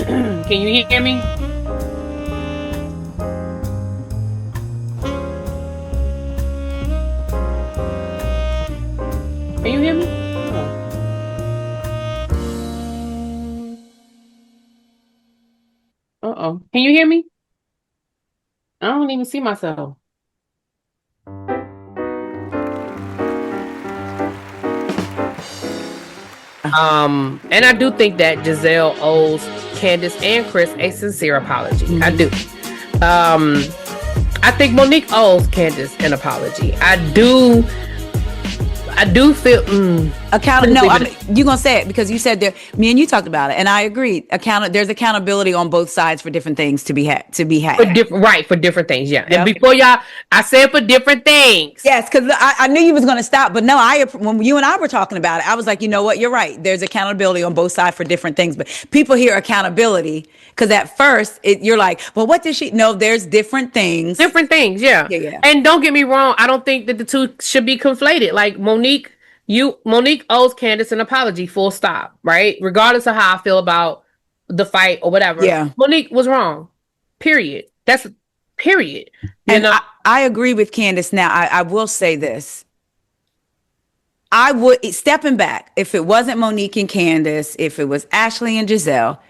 Can you hear me? Can you hear me? Uh-oh. Can you hear me? I don't even see myself. And I do think that Giselle owes Candace and Chris a sincere apology. I do. I think Monique owes Candace an apology. I do feel No, you gonna say it because you said there. Me and you talked about it, and I agree. There's accountability on both sides for different things to be had. for different things. Yeah, Yep. and before y'all, I said for different things. Yes, because I knew you was gonna stop, but no, when you and I were talking about it, I was like, you know what, you're right. There's accountability on both sides for different things, but people hear accountability because at first you're like, well, what did she? No, there's different things. Different things, yeah. Yeah. And don't get me wrong, I don't think that the two should be conflated. Like Monique owes Candace an apology, full stop, right? Regardless of how I feel about the fight or whatever. Yeah. Monique was wrong. Period. That's period. And I agree with Candace now. I will say this. I would, stepping back, if it wasn't Monique and Candace, if it was Ashley and Giselle,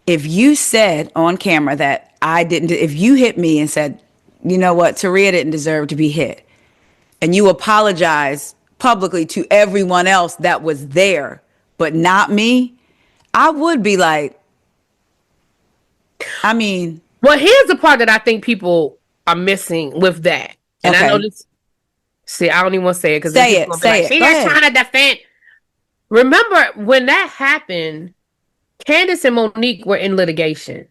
if you said on camera that if you hit me and said, you know what, Taria didn't deserve to be hit, and you apologize publicly to everyone else that was there, but not me, I would be like, I mean. Well, here's the part that I think people are missing with that. And okay. I know this. See, I don't even want to say it because say it. She's just trying to defend. Remember when that happened, Candace and Monique were in litigation.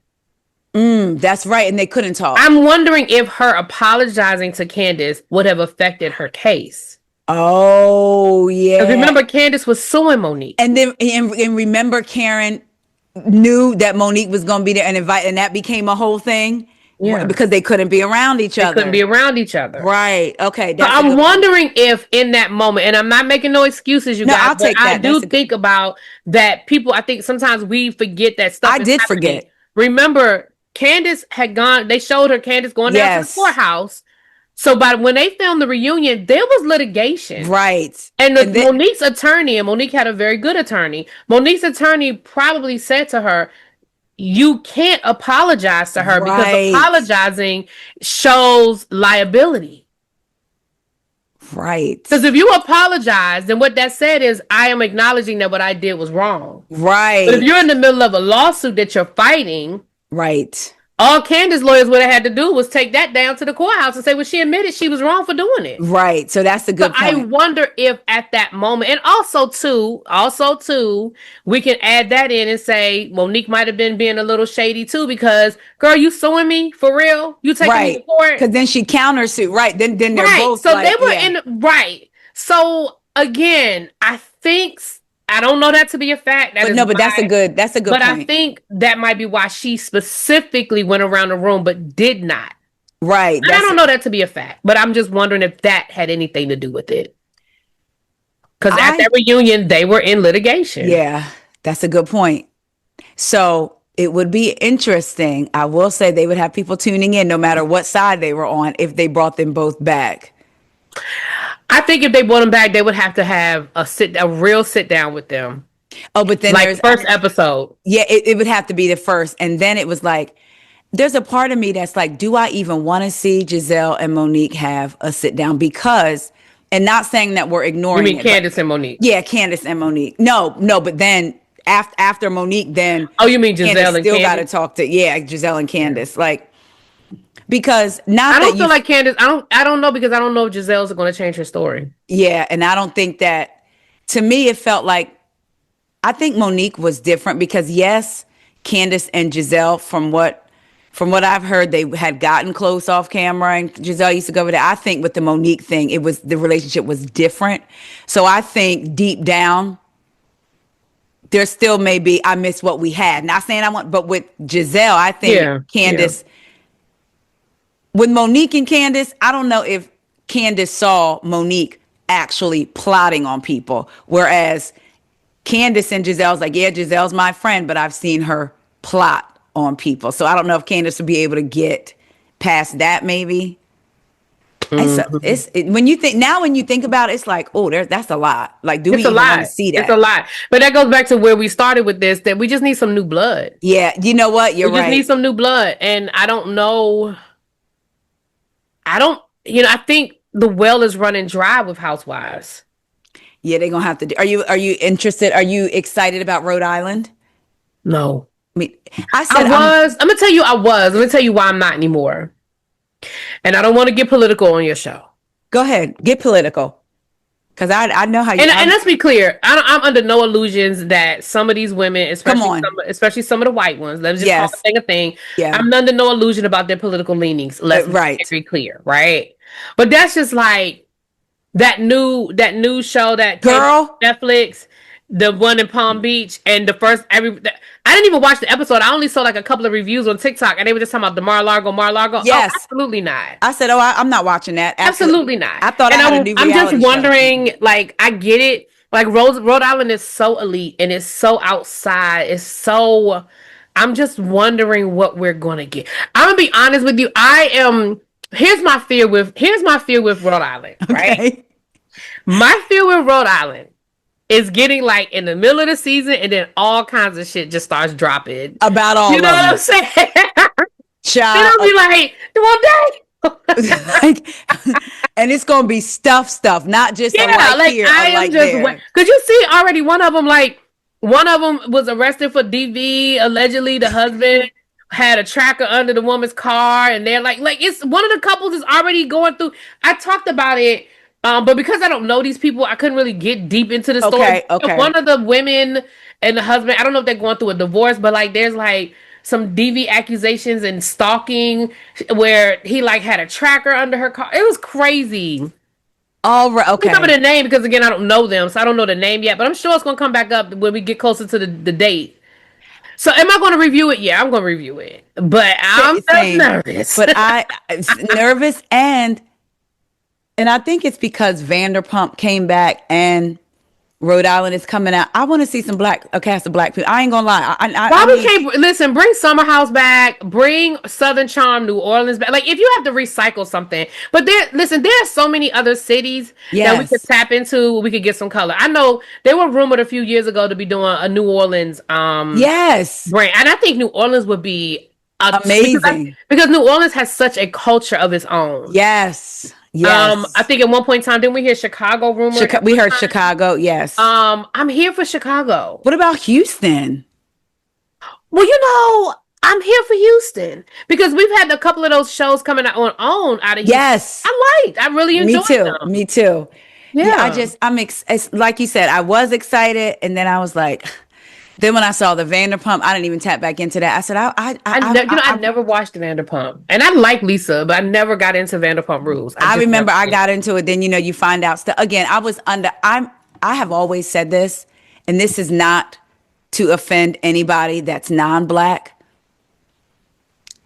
That's right, and they couldn't talk. I'm wondering if her apologizing to Candace would have affected her case. Oh, yeah. Because remember, Candace was suing Monique. And then and remember Karen knew that Monique was going to be there and that became a whole thing. Yeah. Because they couldn't be around each other. Right. Okay. So I'm wondering if in that moment, and I'm not making no excuses, guys, I'll take that. I do think about that people, I think sometimes we forget that stuff. I did forget. Remember, Candace they showed her Candace going down to the courthouse. So when they filmed the reunion, there was litigation. Right. And Monique's attorney, and Monique had a very good attorney, Monique's attorney probably said to her, you can't apologize to her because apologizing shows liability. Right. Because if you apologize, then what that said is, I am acknowledging that what I did was wrong. Right. But if you're in the middle of a lawsuit that you're fighting, right, all Candace lawyers would have had to do was take that down to the courthouse and say, well, she admitted she was wrong for doing it. Right. So that's a good point. I wonder if at that moment, and also too, we can add that in and say Monique might have been being a little shady too, because girl, you suing me for real? You taking me to court? Because then she countersued. Right. Then they're both so they were in right. So again, I don't know that to be a fact. But that's a good but point. I think that might be why she specifically went around the room but did not. Right. I don't know that to be a fact, but I'm just wondering if that had anything to do with it. Because at that reunion, they were in litigation. Yeah, that's a good point. So it would be interesting. I will say they would have people tuning in no matter what side they were on if they brought them both back. I think if they brought them back, they would have to have a real sit down with them. Oh, but then there's first episode. Yeah, it would have to be the first. And then it was like, there's a part of me that's like, do I even want to see Giselle and Monique have a sit down? Because, and not saying that we're ignoring You mean Candace and Monique? Yeah, Candace and Monique. No, but then after Monique, then. Oh, you mean Giselle and Candace? Still got to talk to, Giselle and Candace. Like, because I don't feel like Candace. I don't know, because I don't know if Giselle's going to change her story. Yeah, and I don't think that. To me, it felt like I think Monique was different because yes, Candace and Giselle, from what I've heard, they had gotten close off camera, and Giselle used to go over there. I think with the Monique thing, the relationship was different. So I think deep down, there still may be I miss what we had. Not saying but with Giselle, I think Candace. Yeah. With Monique and Candace, I don't know if Candace saw Monique actually plotting on people. Whereas Candace and Giselle's like, yeah, Giselle's my friend, but I've seen her plot on people. So I don't know if Candace would be able to get past that. Maybe when you think about it, it's like, oh, that's a lot. Like, do we It's a even want to lot. see It's a that? lot. But that goes back to where we started with this, that we just need some new blood. Yeah, you know what? You're We just need right. some new blood. And I don't know. I don't, I think the well is running dry with Housewives. Yeah, they're gonna have to do. Are you interested? Are you excited about Rhode Island? No. I mean, I I said was. I'm going to tell you, I was. Let me tell you why I'm not anymore. And I don't want to get political on your show. go ahead, get political, because I know how you. And let's be clear, I'm under no illusions that some of these women, Come on. especially some of the white ones, let's just call Yes. a thing a thing. Yeah. I'm under no illusion about their political leanings. Let's be Right. very clear, right? But that's just like that new show that came on Girl. Netflix, the one in Palm Beach, and I didn't even watch the episode. I only saw like a couple of reviews on TikTok, and they were just talking about the Mar-a-Lago. Oh, Yes. absolutely not. I said, I'm not watching that. Absolutely not. I thought And I had a new I'm just reality show. wondering, like, I get it. Like Rhode Island is so elite and it's so outside. I'm just wondering what we're gonna get. I'm gonna be honest with you. Here's my fear with Rhode Island, right? Okay. My fear with Rhode Island is getting like in the middle of the season and then all kinds of shit just starts dropping. About all You know of what them. I'm saying? And Child. I'll be like, one day. Like, and it's gonna be stuff, not just a like here, I a am like just there. because you see already one of them was arrested for DV. Allegedly, the husband had a tracker under the woman's car, and they're like it's one of the couples is already going through. I talked about it, but because I don't know these people, I couldn't really get deep into the story. Okay. One of the women and the husband, I don't know if they're going through a divorce, but like there's like some DV accusations and stalking where he like had a tracker under her car. It was crazy. All right. I don't remember Okay. the name because again I don't know them, so I don't know the name yet. But I'm sure it's gonna come back up when we get closer to the date. So am I gonna review it? Yeah, I'm gonna review it. But I'm just Same. nervous. But I'm nervous, and I think it's because Vanderpump came back and Rhode Island is coming out. I want to see a cast of black people. I ain't gonna lie. Why we can't listen? Bring Summer House back. Bring Southern Charm, New Orleans back. Like if you have to recycle something, but there are so many other cities that we could Yes. tap into. We could get some color. I know they were rumored a few years ago to be doing a New Orleans Yes. brand, and I think New Orleans would be Amazing. because New Orleans has such a culture of its own. Yes. Yes. I think at one point in time, didn't we hear Chicago rumor? We heard Chicago. Yes. I'm here for Chicago. What about Houston? Well, I'm here for Houston because we've had a couple of those shows coming out out of Houston. Yes. I really enjoyed them. Me too. Yeah. It's like you said, I was excited, and then I was like, then when I saw the Vanderpump, I didn't even tap back into that. I said, I never watched Vanderpump, and I like Lisa, but I never got into Vanderpump Rules. I remember I got into it. Then you find out stuff. Again, I have always said this, and this is not to offend anybody that's non-black.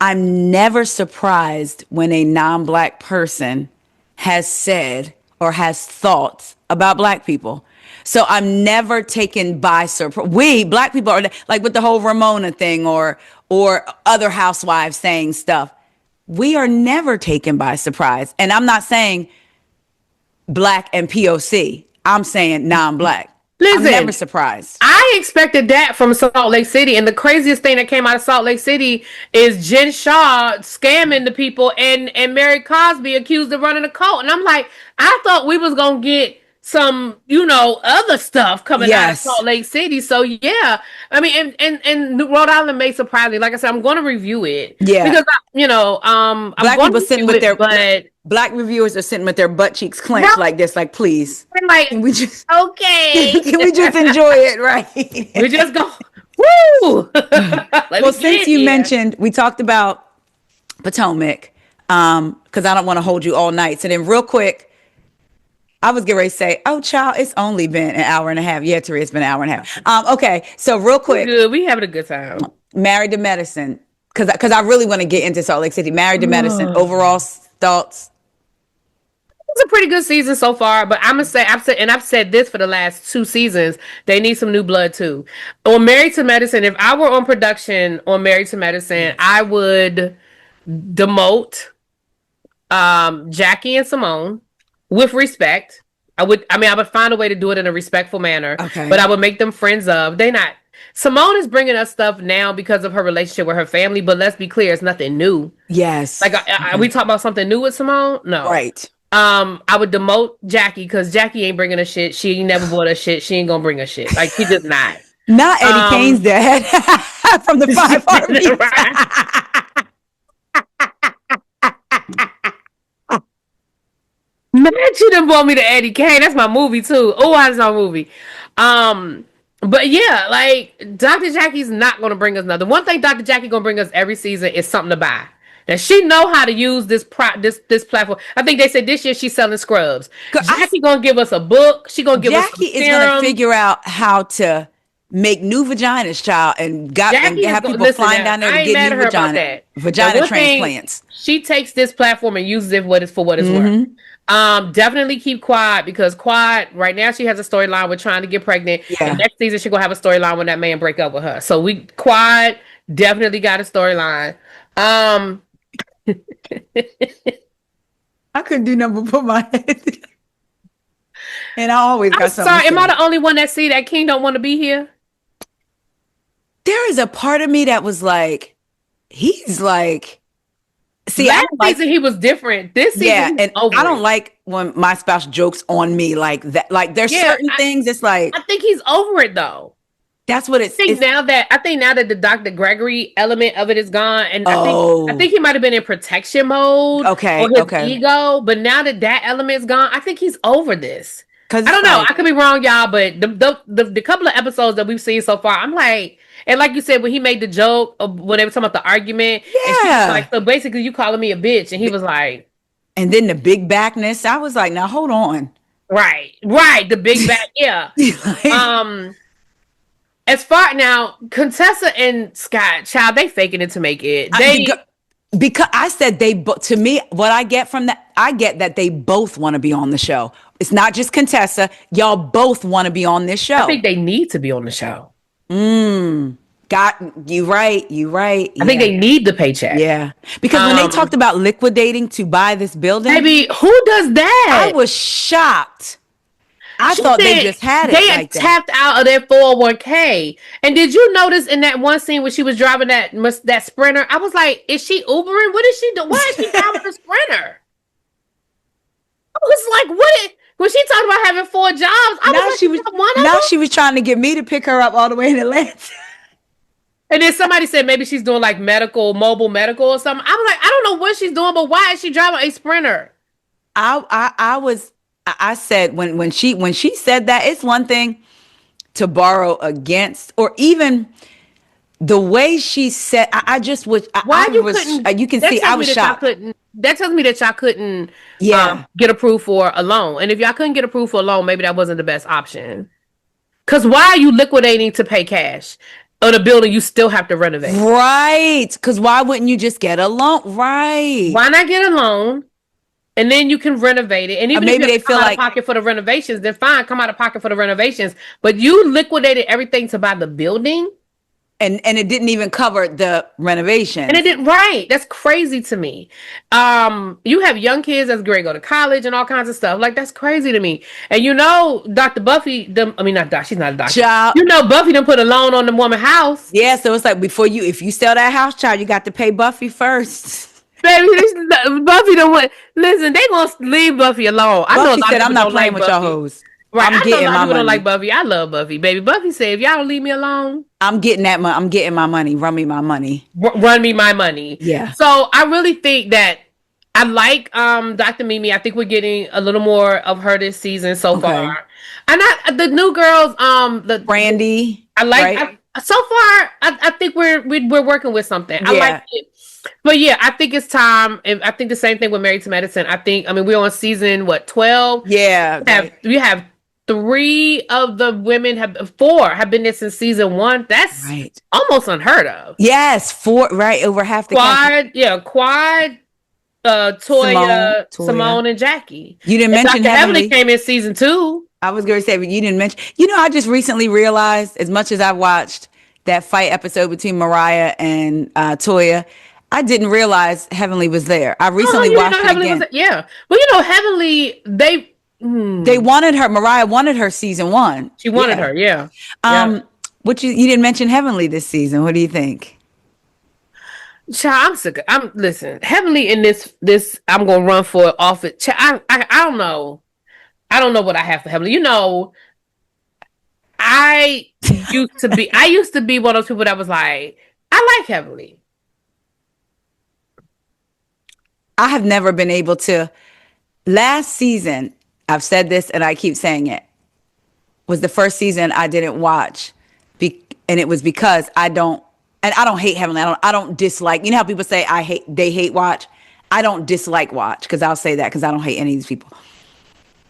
I'm never surprised when a non-black person has said or has thoughts about black people. So I'm never taken by surprise. We black people are like with the whole Ramona thing or other housewives saying stuff. We are never taken by surprise. And I'm not saying black and POC. I'm saying non-black. Listen, I'm never surprised. I expected that from Salt Lake City, and the craziest thing that came out of Salt Lake City is Jen Shaw scamming the people and Mary Cosby accused of running a cult. And I'm like, I thought we was gonna get some, other stuff coming out of Salt Lake City. So yeah, I mean, and Rhode Island may surprise me. Like I said, I'm going to review it. Yeah, because black people sitting with but black reviewers are sitting with their butt cheeks clenched like this, like please. Like, can we just okay? Can we just enjoy it, right? We just go. Woo! Well, since you mentioned, we talked about Potomac, because I don't want to hold you all night. So then, real quick. I was getting ready to say, oh, child, it's only been an hour and a half. Yeah, Tari, it's been an hour and a half. Okay, so real quick. Good. We having a good time. Married to Medicine, because I really want to get into Salt Lake City. Married to Medicine, overall thoughts? It's a pretty good season so far, but I'm gonna say I've said this for the last 2 seasons. They need some new blood too. On Married to Medicine, if I were on production on Married to Medicine, Yes. I would demote Jackie and Simone with respect. I would find a way to do it in a respectful manner, but Okay. I would make them friends of. They not Simone is bringing us stuff now because of her relationship with her family, but let's be clear, it's nothing new. Like, Yes. we Okay. talk about something new with Simone? No. Right. I would demote Jackie because Jackie ain't bringing us shit. She ain't never bought us shit. She ain't gonna bring us shit. Like, she just not. Not Eddie Kane's Um, dad from the Five Heartbeats. right. Imagine them brought me to Eddie Kane. That's my movie too. Oh, that's my movie. Um, but yeah, like Dr. Jackie's not gonna bring us nothing. One thing Dr. Jackie gonna bring us every season is something to buy. Now she know how to use this platform. I think they said this year she's selling scrubs. 'Cause Jackie gonna give us a book. She gonna give us some Jackie is going to serums. figure out how to make new vaginas, child, and Jackie is have going. people Listen, flying now, down there to I ain't get mad new at her about that. Now, vagina one thing, transplants. she takes this platform and uses it for what it's worth. Definitely keep Quad because Quad right now she has a storyline with trying to get pregnant, and Yeah. next season she gonna have a storyline when that man break up with her. So we Quad definitely got a storyline. Um, I couldn't do nothing but put my head. And I always I'm got something sorry, to am I say. the only one that see that King don't want to be here? There is a part of me that was like, he's like, see, I Last don't like, season he was different. This season yeah, he's and I over don't it. like when my spouse jokes on me like that. Like, there's Yeah, certain things, it's like, I think he's over it though. that's what it's, I think now that the Dr. Gregory element of it is gone, and I oh, think he might have been in protection mode or okay, his okay. ego, but now that that element's gone, I think he's over this. Cause I it's don't know. I like, could be wrong, y'all, but the couple of episodes that we've seen so far, I'm like, and like you said, when he made the joke of when they were talking about the argument, and she was yeah. like, so basically, you calling me a bitch, and he was like, And then the big backness, I was like, now hold on. right, right, the big back, yeah. Like, Um, as far now, Contessa and Scott, child, they faking it to make it. They because I said to me, what I get from that, I get that they both want to be on the show. It's not just Contessa. Y'all both want to be on this I show. think they need to be on the show. Got you right. You right. I think Yeah. they need the paycheck. Yeah. Because when they talked about liquidating to buy this building, Maybe who does I that? was shocked. I She thought they said just had it they had like that. tapped out of their 401k. And did you notice in that one scene when she was driving that Sprinter? I was like, is she Ubering? What is she doing? Why is she driving a Sprinter? I was like, when she talked about having 4 jobs, I was Now like, she you was got one of now them? she was trying to get me to pick her up all the way in Atlanta. And then somebody said maybe she's doing like mobile medical or something. I was like, I don't know what she's doing, but why is she driving a Sprinter? I said when she said that, it's one thing to borrow against, or even the way she said, I just was, Why I you was, couldn't? you can That see tells I me was that y'all shocked. couldn't. That tells me that y'all couldn't Yeah. get approved for a loan. And if y'all couldn't get approved for a loan, maybe that wasn't the best option. Because why are you liquidating to pay cash on a building you still have to renovate? Right. Because why wouldn't you just get a loan? Right. Why not get a loan and then you can renovate it? And Or even if you maybe have they to come feel out of like, pocket for the renovations, then fine, come out of pocket for the renovations. But you liquidated everything to buy the building. and it didn't even cover the And it renovations. didn't right. That's crazy to me. You have young kids that's great go to college and all kinds of stuff. Like that's crazy to me. And you know, Dr. Buffy, I mean not Doc, she's not a doctor. Child. You know Buffy done put a loan on the woman's house. Yeah. So it's like if you sell that house, child, you got to pay Buffy first. Baby, Buffy done went. Listen, they gonna leave Buffy alone. I know a Buffy lot of said, I'm people not don't playing like with y'all Buffy. hoes. Right. I'm I know a getting lot of my people don't like money. Buffy. I love Buffy. Baby, Buffy said, if y'all don't leave me alone, I'm getting my money. Run me my money. run me my money. Yeah. So I really think that I like Dr. Mimi. I think we're getting a little more of her this season so Okay. far. And the new girls, Brandy, I like right? so far I think we're working with something. I like Yeah. it. But yeah, I think it's time. And I think the same thing with Married to Medicine. I mean, we're on season 12. Yeah. Right. We have 4 have been there since season 1. That's Right. almost unheard of. Yes. Four, right. Over half the cast. Quad, yeah, Quad, Simone, Toya, Toya. Simone, and Jackie. You didn't And mention Dr. Heavenly Heavenly. came in season 2. I was going to say, but you didn't mention. You know, I just recently realized, as much as I watched that fight episode between Mariah and Toya, I didn't realize Heavenly was there. I Oh recently no, you didn't watched know it Heavenly was again. there? Yeah. Well, Heavenly, they They wanted her. Mariah wanted her season one. she wanted Yeah. her, yeah. Yeah. Um, what you didn't mention Heavenly this season. What do you think? Child, I'm sick. I'm listen. Heavenly in this I'm gonna run for office. Child, I don't know. I don't know what I have for Heavenly. I used to be one of those people that was like, I like Heavenly. I have never been able to. Last season, I've said this and I keep saying it, was the first season I didn't watch. And it was because I don't hate Heavenly. I don't dislike. You know how people say they hate watch? I don't dislike watch, because I'll say that because I don't hate any of these people.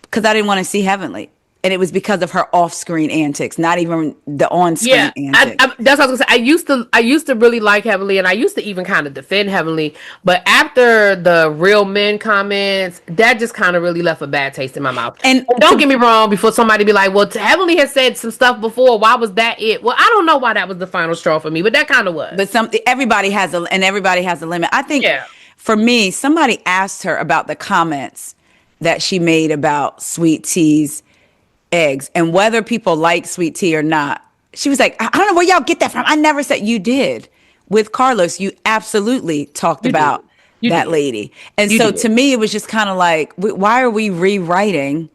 Because I didn't want to see Heavenly. And it was because of her off-screen antics, not even the Yeah, on-screen antics. that's what I was gonna say. I used to really like Heavenly, and I used to even kind of defend Heavenly. But after the real men comments, that just kind of really left a bad taste in my mouth. And And don't get me wrong. Before somebody be like, "Well, Heavenly has said some stuff before. Why was that it?" Well, I don't know why that was the final straw for me, but that kind of was. but everybody has a limit. I think Yeah, for me, somebody asked her about the comments that she made about Sweet Tea's eggs and whether people like Sweet Tea or not. She was like, I don't know where y'all get that from. I never said. You did. With Carlos, you absolutely talked you did. about You that did. lady. And You so did. to me, it was just kind of like, why are we rewriting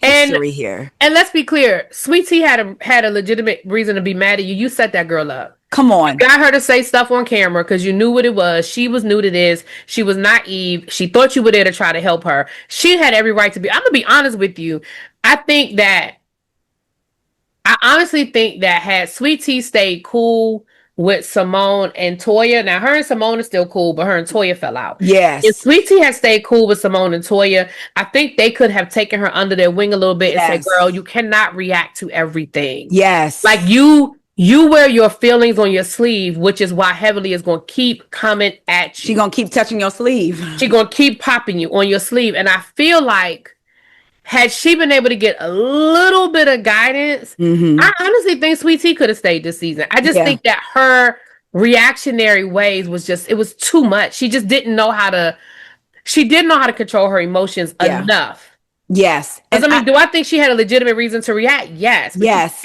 And history here? and let's be clear, Sweet Tea had a legitimate reason to be mad at you. You set that girl up. Come You on. got her to say stuff on camera because you knew what it was. She was new to this. She was naive. She thought you were there to try to help her. She had every right to be. I'm gonna be honest with you. I think that I honestly think that had Sweet Tea stayed cool with Simone and Toya, now her and Simone are still cool, but her and Toya fell out. If Yes. Sweet Tea had stayed cool with Simone and Toya, I think they could have taken her under their wing a little bit and said, "Girl, Yes. you cannot react to everything. Like Yes. you wear your feelings on your sleeve, which is why Heavenly is going to keep coming at She you. gonna keep touching your sleeve. She's going to keep popping you on your sleeve." And I feel like had she been able to get a little bit of guidance, I honestly think Sweet Tea could have stayed this season. I just Yeah. think that her reactionary ways was just, it was too much. She didn't know how to control her emotions Yeah. enough. Yes. Because I mean, do I think she had a legitimate reason to react? Yes. But Yes.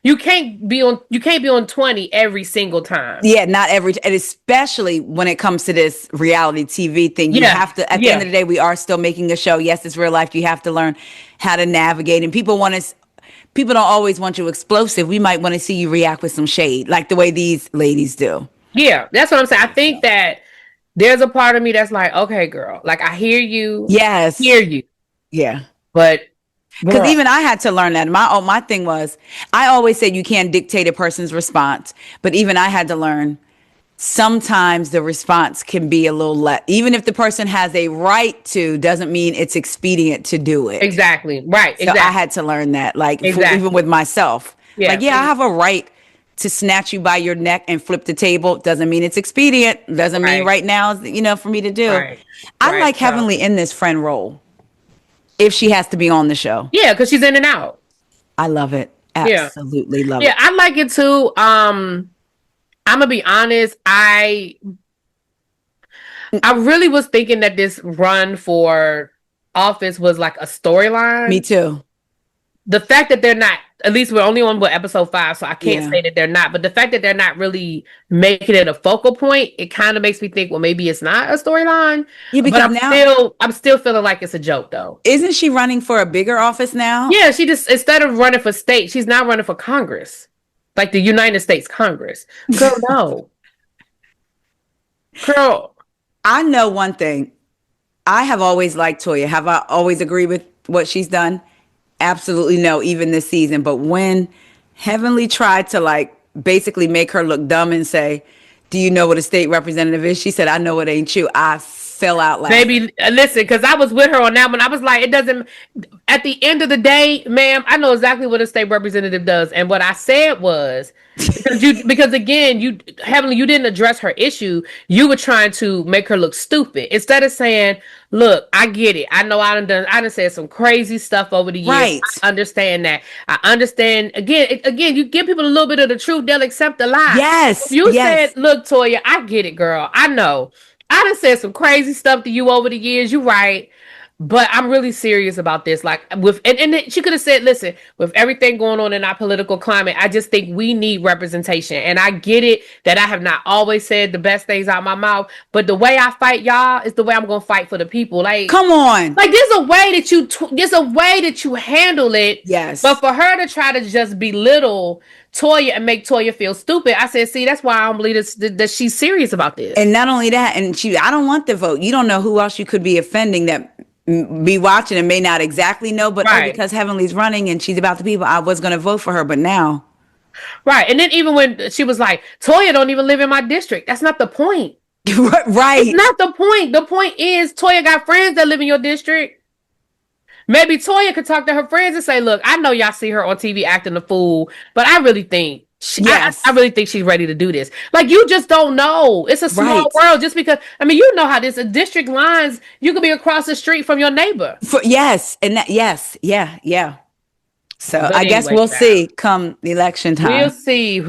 you can't be on 20 every single time. Yeah, not every, and especially when it comes to this reality TV thing, you Yeah. have to, at the end of the day, we are still making a show. Yes, it's real life. You have to learn how to navigate, and people don't always want you explosive. We might want to see you react with some shade, like the way these ladies do. Yeah, that's what I'm saying. I think that there's a part of me that's like, okay, girl, like I Yes. hear you, Yeah. but Because girl, even I had to learn that. My thing was, I always said you can't dictate a person's response, but even I had to learn sometimes the response can be a little less. Even if the person has a right to, doesn't mean it's expedient to do it. exactly, right, So exactly, I had to learn that, like exactly. even with myself. Yeah, Like, yeah, I have a right to snatch you by your neck and flip the table. Doesn't mean it's expedient. Doesn't mean Right. right now is, for me to do. Right. I Right. like Heavenly in this friend role if she has to be on the show. Yeah, because she's in and out. I love it. Yeah, Absolutely love yeah, it. I like it too. I'm gonna be honest. I really was thinking that this run for office was like a storyline. Me too. The fact that they're not, at least we're only on episode 5, so I can't Yeah. say that they're not, but the fact that they're not really making it a focal point, it kind of makes me think, well, maybe it's not a storyline. Yeah, But because I'm still feeling like it's a joke though. isn't she running for a bigger office now? Yeah, she just, instead of running for state, she's now running for Congress. Like the United States Congress. Girl, no. Girl. I know one thing. I have always liked Toya. Have I always agreed with what she's done? Absolutely no, even this season. But when Heavenly tried to like basically make her look dumb and say, "Do you know what a state representative is?" She said, "I know it ain't you." I fell out laughing. Baby, listen, because I was with her on that one. I was like, it doesn't. At the end of the day, ma'am, I know exactly what a state representative does, and what I said was because again, Heavenly, you didn't address her issue. You were trying to make her look stupid instead of saying, "Look, I get it. I know I done said some crazy stuff over the years. Right. I understand that. I understand. Again, you give people a little bit of the truth, they'll accept the lie. If Yes. you said, Yes. "Look, Toya, I get it, girl. I know." I done said some crazy stuff to you over the years. You right. But I'm really serious about this. Like and she could have said, listen, with everything going on in our political climate, I just think we need representation. And I get it that I have not always said the best things out my mouth, but the way I fight y'all is the way I'm gonna fight for the people. Come on. Like there's a way that you handle it. Yes. But for her to try to just belittle Toya and make Toya feel stupid, I said, see, that's why I don't believe that she's serious about this. And not only that, and I don't want the vote. You don't know who else you could be offending that be watching and may not exactly know, but right. because Heavenly's running and she's about the people, I was going to vote for her, but now. Right. And then even when she was like, Toya don't even live in my district. That's not the point. Right. It's not the point. The point is Toya got friends that live in your district. Maybe Toya could talk to her friends and say, look, I know y'all see her on TV acting a fool, but I really think I really think she's ready to do this. Like, you just don't know. It's a small world. Just because, I mean, you know how this district lines, you could be across the street from your neighbor. Yeah. So but I guess we'll see come election time. We'll see.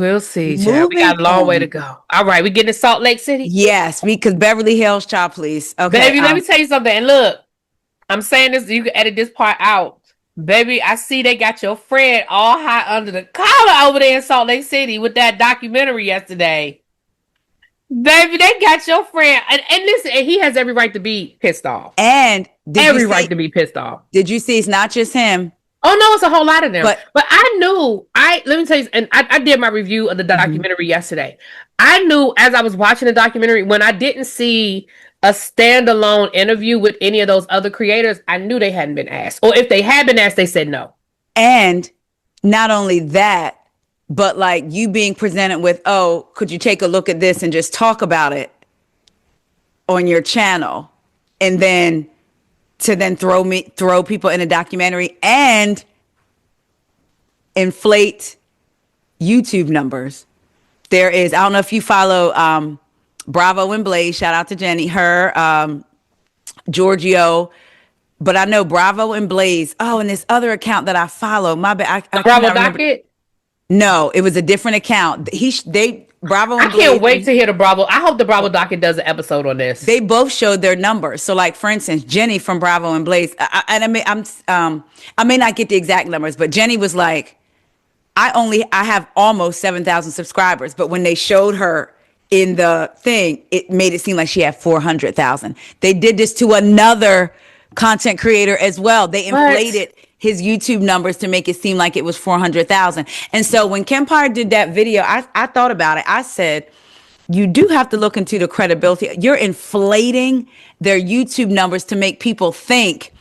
Child. We got a long way to go. All right, we getting to Salt Lake City? Yes, because Beverly Hills, child, please. Okay, baby, let me tell you something. And look, I'm saying this, you can edit this part out. Baby, I see they got your friend all hot under the collar over there in Salt Lake City with that documentary yesterday. Baby, they got your friend. And listen, and he has every right to be pissed off. And every right to be pissed off. Did you see it's not just him? Oh, no, it's a whole lot of them. But I knew, let me tell you, and I did my review of the documentary yesterday. I knew as I was watching the documentary, when I didn't see a standalone interview with any of those other creators, I knew they hadn't been asked. Or if they had been asked, they said no. And not only that, but like you being presented with, oh, could you take a look at this and just talk about it on your channel? And then to then throw people in a documentary and inflate YouTube numbers. There is, I don't know if you follow Bravo and Blaze, shout out to Jenny, her, Giorgio, but I know Bravo and Blaze. Oh, and this other account that I follow, my bad. I Bravo Docket? No, it was a different account. Bravo and I can't wait to hear the Bravo. I hope the Bravo Docket does an episode on this. They both showed their numbers. So, like, for instance, Jenny from Bravo and Blaze, I may not get the exact numbers, but Jenny was like, I have almost 7,000 subscribers. But when they showed her in the thing, it made it seem like she had 400,000. They did this to another content creator as well. They inflated his YouTube numbers to make it seem like it was 400,000. And so when Kempire did that video, I thought about it. I said, you do have to look into the credibility. You're inflating their YouTube numbers to make people think,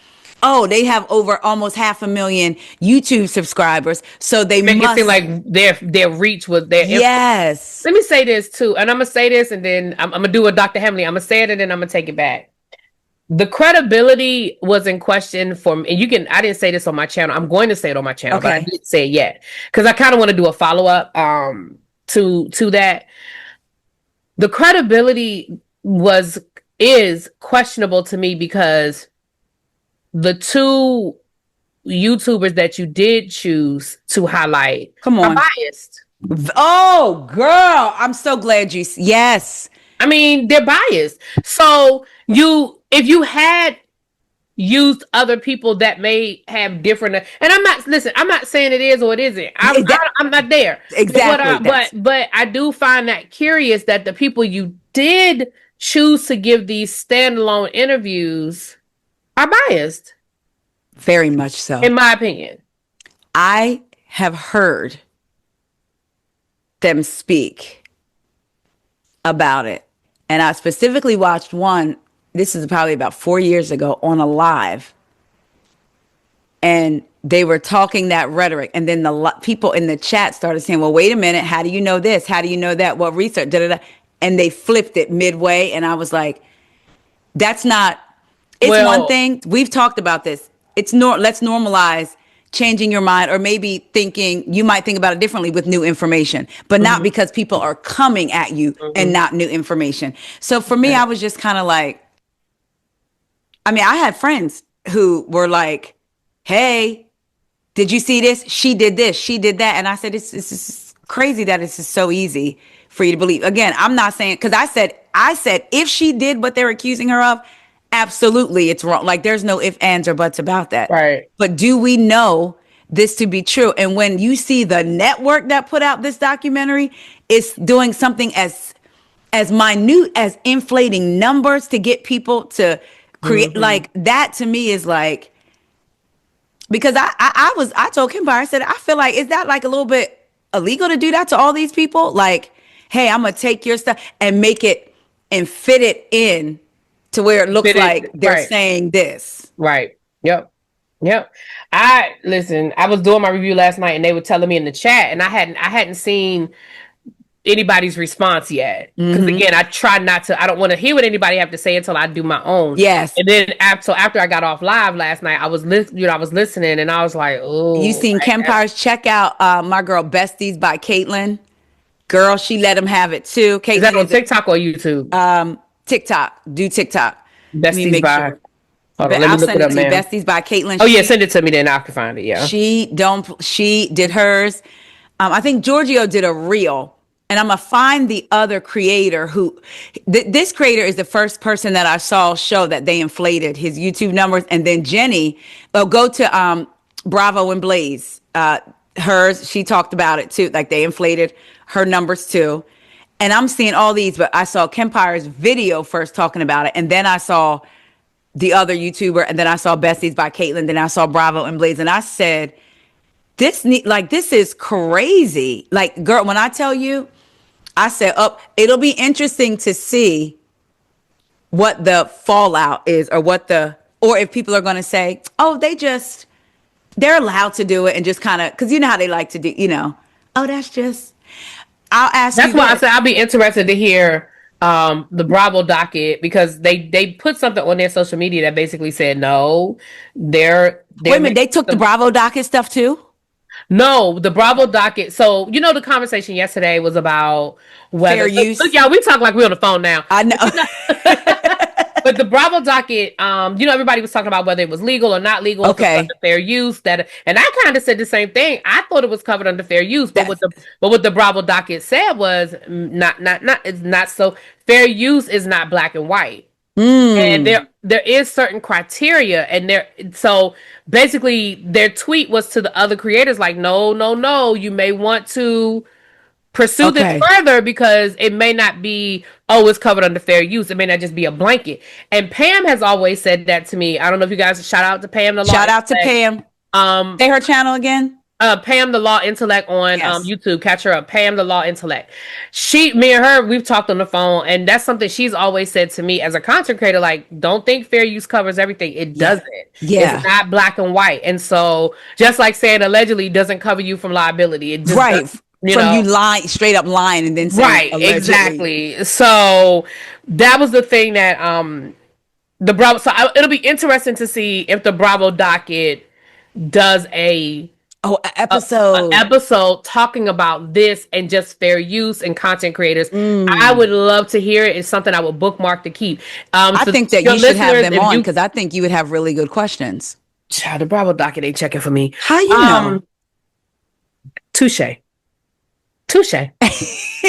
oh, they have over almost 500,000 YouTube subscribers. So they make it seem like their reach was there. Yes. Let me say this too. And I'm going to say this and then I'm going to do a Dr. Hemley. I'm going to say it and then I'm going to take it back. The credibility was in question for me. And I didn't say this on my channel. I'm going to say it on my channel, but I didn't say it yet. Because I kind of want to do a follow-up to that. The credibility is questionable to me because the two YouTubers that you did choose to highlight are biased. Oh, girl. I'm so glad yes. I mean, they're biased. So if you had used other people that may have different, and I'm not saying it is or it isn't. I'm not there. Exactly. But I do find that curious that the people you did choose to give these standalone interviews are biased. Very much so. In my opinion. I have heard them speak about it. And I specifically watched one, this is probably about 4 years ago, on a live. And they were talking that rhetoric. And then the people in the chat started saying, well, wait a minute. How do you know this? How do you know that? What research? Da, da, da. And they flipped it midway. And I was like, That's not, it's one Well, thing. We've talked about this. Let's normalize changing your mind, or maybe thinking you might think about it differently with new information, but not mhm, because people are coming at you and mhm, not new information. So for me, I right, was just kind of like, I mean, I had friends who were like, hey, did you see this? She did this, she did that. And I said, it's just crazy that it's just so easy for you to believe. Again, I'm not saying, because I said, if she did what they're accusing her of, absolutely it's wrong. Like there's no ifs, ands, or buts about that. right. But do we know this to be true? And when you see the network that put out this documentary is doing something as minute as inflating numbers to get people to create, Mhm. like that to me is like, because I told Kimber, I said, I feel like, is that like a little bit illegal to do that to all these people? Like, hey, I'm gonna take your stuff and make it and fit it in to where it looks Did like it they're right, saying this. right. Yep. Yep. I listen, I was doing my review last night and they were telling me in the chat and I hadn't seen anybody's response yet. Because again, I try not to. I don't want to hear what anybody have to say until I do my own. Yes. And then after I got off live last night, I was listening, and I was like, You oh, seen Kempires? Check out my girl Besties by Caitlin. Girl, she let him have it too. is that Caitlin on is a TikTok or YouTube? TikTok. Do TikTok. Let me Besties make by. sure. Hold on, But let me I'll look it send it up, to you. man. Besties by Caitlin. Oh yeah, send it to me, then I can find it. Yeah. She did hers. I think Giorgio did a reel, and I'm gonna find the other creator who. This creator is the first person that I saw show that they inflated his YouTube numbers, and then Jenny. Well, go to Bravo and Blaze. Hers, she talked about it too. Like they inflated her numbers too. And I'm seeing all these, but I saw Kempire's video first talking about it, and then I saw the other YouTuber, and then I saw Bessie's by Caitlin, then I saw Bravo and Blaze, and I said, this is crazy. Like, girl, when I tell you, I said, oh, it'll be interesting to see what the fallout is, or if people are going to say, oh, they're allowed to do it and just kind of, because you know how they like to do, oh, that's just, I'll ask you That's why I this. said I'll be interested to hear the Bravo docket because they put something on their social media that basically said no, Wait they're a minute, making they took the some. Bravo docket stuff too? No, the Bravo docket. So the conversation yesterday was about Fair whether look, use? y'all, we talk like we're on the phone now. I know. But the Bravo docket, everybody was talking about whether it was legal or not legal, if it was Okay. under fair use. And I kind of said the same thing. I thought it was covered under fair use, but That's, what the Bravo docket said was not it's not so fair use is not black and white. And there is certain criteria, and there so basically their tweet was to the other creators like, no, no, no, you may want to pursue this okay. further because it may not be, oh, it's covered under fair use. It may not just be a blanket. And Pam has always said that to me. I don't know if you guys shout out to Pam the Law Shout out to Intellect. Pam. Um, Say her channel again. Pam the Law Intellect on Yes. YouTube. Catch her up. Pam the Law Intellect. Me and her, we've talked on the phone, and that's something she's always said to me as a content creator. Like, don't think fair use covers everything. It Yeah. doesn't. It's Yeah. not black and white. And so, just like saying allegedly doesn't cover you from liability, it just Right. doesn't. From you lying, straight up lying, and then saying Right, allegedly. exactly. So that was the thing that the Bravo. It'll be interesting to see if the Bravo docket does Oh, a episode. episode talking about this and just fair use and content creators. I would love to hear it. It's something I would bookmark to keep. I So think that your you should have listeners, them if on you because I think you would have really good questions. child, the Bravo docket ain't checking for me. How you know? Touche. Touche.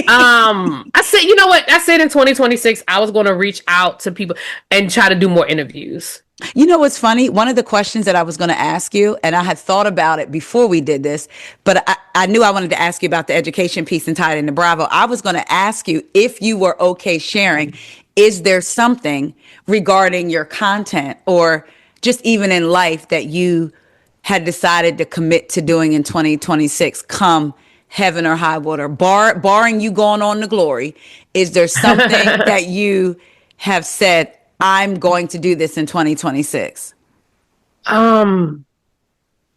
I said, you know what? I said in 2026, I was going to reach out to people and try to do more interviews. You know what's funny? One of the questions that I was going to ask you, and I had thought about it before we did this, but I knew I wanted to ask you about the education piece and tie it into Bravo. I was going to ask you if you were okay sharing, is there something regarding your content or just even in life that you had decided to commit to doing in 2026 come heaven or high water, barring you going on to glory? Is there something that you have said, I'm going to do this in 2026?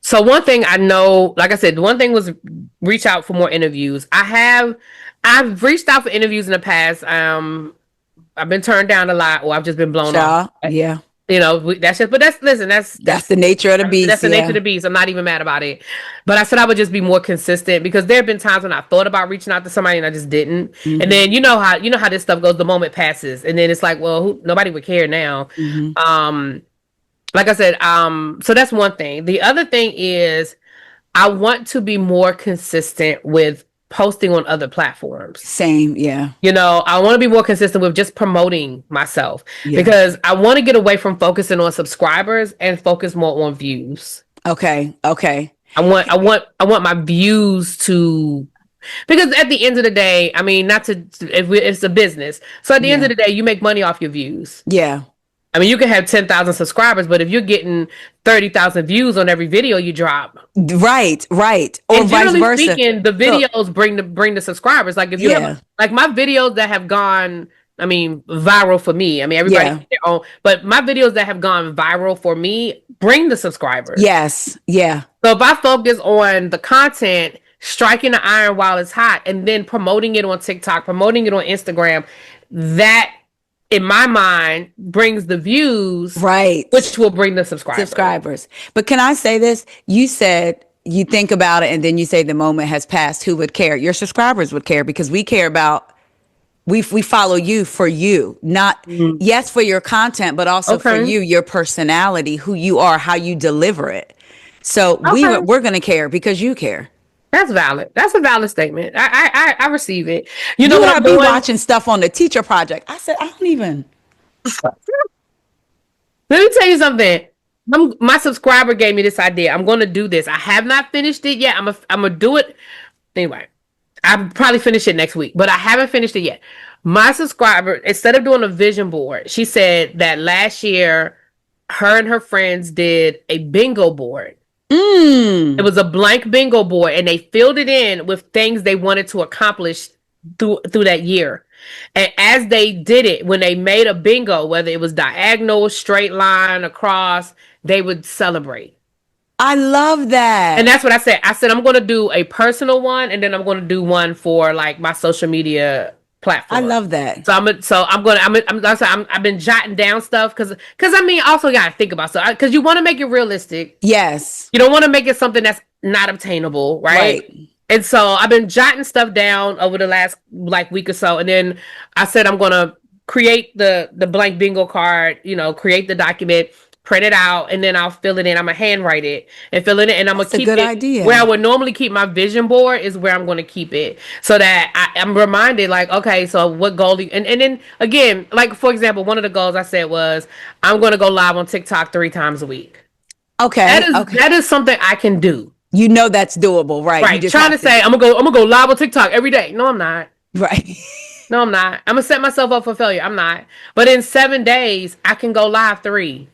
So one thing I know, like I said, one thing was reach out for more interviews. I've reached out for interviews in the past. I've been turned down a lot, or I've just been blown off. Child, yeah. You know, that's just. But that's listen. That's the nature of the That's beast, the nature of yeah. the beast. I'm not even mad about it. But I said I would just be more consistent because there have been times when I thought about reaching out to somebody and I just didn't. And Mm-hmm. then you know how this stuff goes. The moment passes, and then it's like, well, nobody would care now. Mm-hmm. Um, like I said, so that's one thing. The other thing is I want to be more consistent with posting on other platforms. Same, yeah. You know, I want to be more consistent with just promoting myself Yeah. because I want to get away from focusing on subscribers and focus more on views. Okay. Okay. I want my views to because at the end of the day, I mean, not to if it's a business. So at the end Yeah. of the day, you make money off your views. Yeah. I mean, you can have 10,000 subscribers, but if you're getting 30,000 views on every video you drop, Right, right. Or and vice generally versa. speaking, the Look, videos bring the subscribers. Like if you have yeah. like my videos that have gone, I mean, viral for me. I mean, everybody Yeah. has their own, but my videos that have gone viral for me bring the subscribers. Yes. Yeah. So if I focus on the content, striking the iron while it's hot, and then promoting it on TikTok, promoting it on Instagram, that in my mind brings the views, Right. which will bring the subscribers. Subscribers. But can I say this? You said you think about it and then you say the moment has passed. Who would care? Your subscribers would care because we care about we follow you for you, not Mhm. yes for your content, but also for Okay. you, your personality, who you are, how you deliver it. So Okay. we're gonna care because you care. That's valid. That's a valid statement. I receive it. You know You what I'm had me doing? watching stuff on the teacher project. I said, I don't even. Let me tell you something. My subscriber gave me this idea. I'm going to do this. I have not finished it yet. I'm gonna do it anyway. I'll probably finish it next week, but I haven't finished it yet. My subscriber, instead of doing a vision board, she said that last year, her and her friends did a bingo board. It Mm. was a blank bingo board, and they filled it in with things they wanted to accomplish through that year. And as they did it, when they made a bingo, whether it was diagonal, straight line, across, they would celebrate. I love And that. that's what I said. I said I'm going to do a personal one, and then I'm going to do one for like my social media I platform. love that. I've been jotting down stuff because I mean also got to think about stuff because you want to make it realistic. Yes. You don't want to make it something that's not obtainable, right? Right. And so I've been jotting stuff down over the last like week or so, and then I said I'm gonna create the blank bingo card, create the document, print it out, and then I'll fill it in. I'm gonna handwrite it and fill it in, and I'm gonna That's a keep good it where I idea. would normally keep my vision board is where I'm gonna keep it, so that I'm reminded, like, okay, so what goal? And then again, like for example, one of the goals I said was I'm gonna go live on TikTok 3 times a week. That Okay. is Okay. that is something I can do. You know that's doable, right? You Right. just Trying to have to. say I'm gonna go live on TikTok every day. No, I'm not. Right. No, I'm not. I'm gonna set myself up for failure. I'm not. But in 7 days, I can go live 3.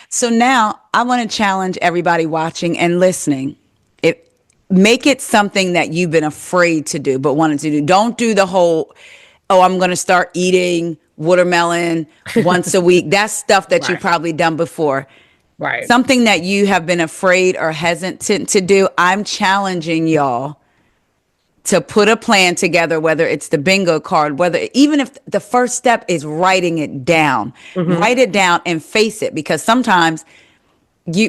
So now I want to challenge everybody watching and listening. It make it something that you've been afraid to do, but wanted to do. Don't do the whole, oh, I'm going to start eating watermelon once a week. That's stuff that you've Right. probably done before. Right. Something that you have been afraid or hesitant to do. I'm challenging y'all to put a plan together, whether it's the bingo card, whether even if the first step is writing it down, Mm-hmm. write it down and face it, because sometimes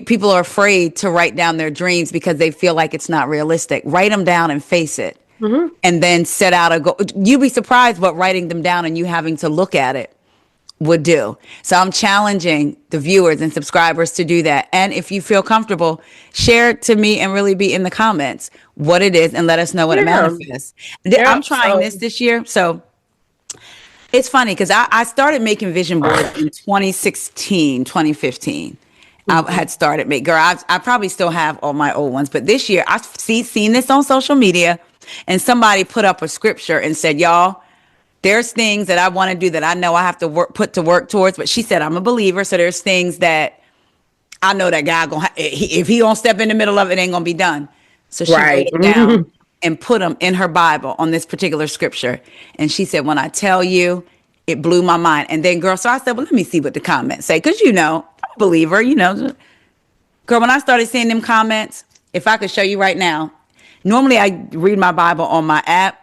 people are afraid to write down their dreams because they feel like it's not realistic. Write them down and face it, Mm-hmm. and then set out a goal. You'd be surprised what writing them down and you having to look at it would do. So I'm challenging the viewers and subscribers to do that. And if you feel comfortable, share it to me and really be in the comments what it is and let us know what it Yeah. manifests. Yeah. I'm trying this year. So it's funny because I started making vision boards in 2016, 2015. I Mhm. had started make girl. I probably still have all my old ones, but this year I've seen this on social media, and somebody put up a scripture and said, "Y'all, there's things that I want to do that I know I have to put to work towards." But she said, "I'm a believer, so there's things that I know that God gonna if he don't step in the middle of it, it ain't gonna be done." So she wrote Right. it down Mhm. and put them in her Bible on this particular scripture. And she said, "When I tell you, it blew my mind." And then, girl, so I said, "Well, let me see what the comments say," because I'm a believer, Girl, when I started seeing them comments, if I could show you right now, normally I read my Bible on my app.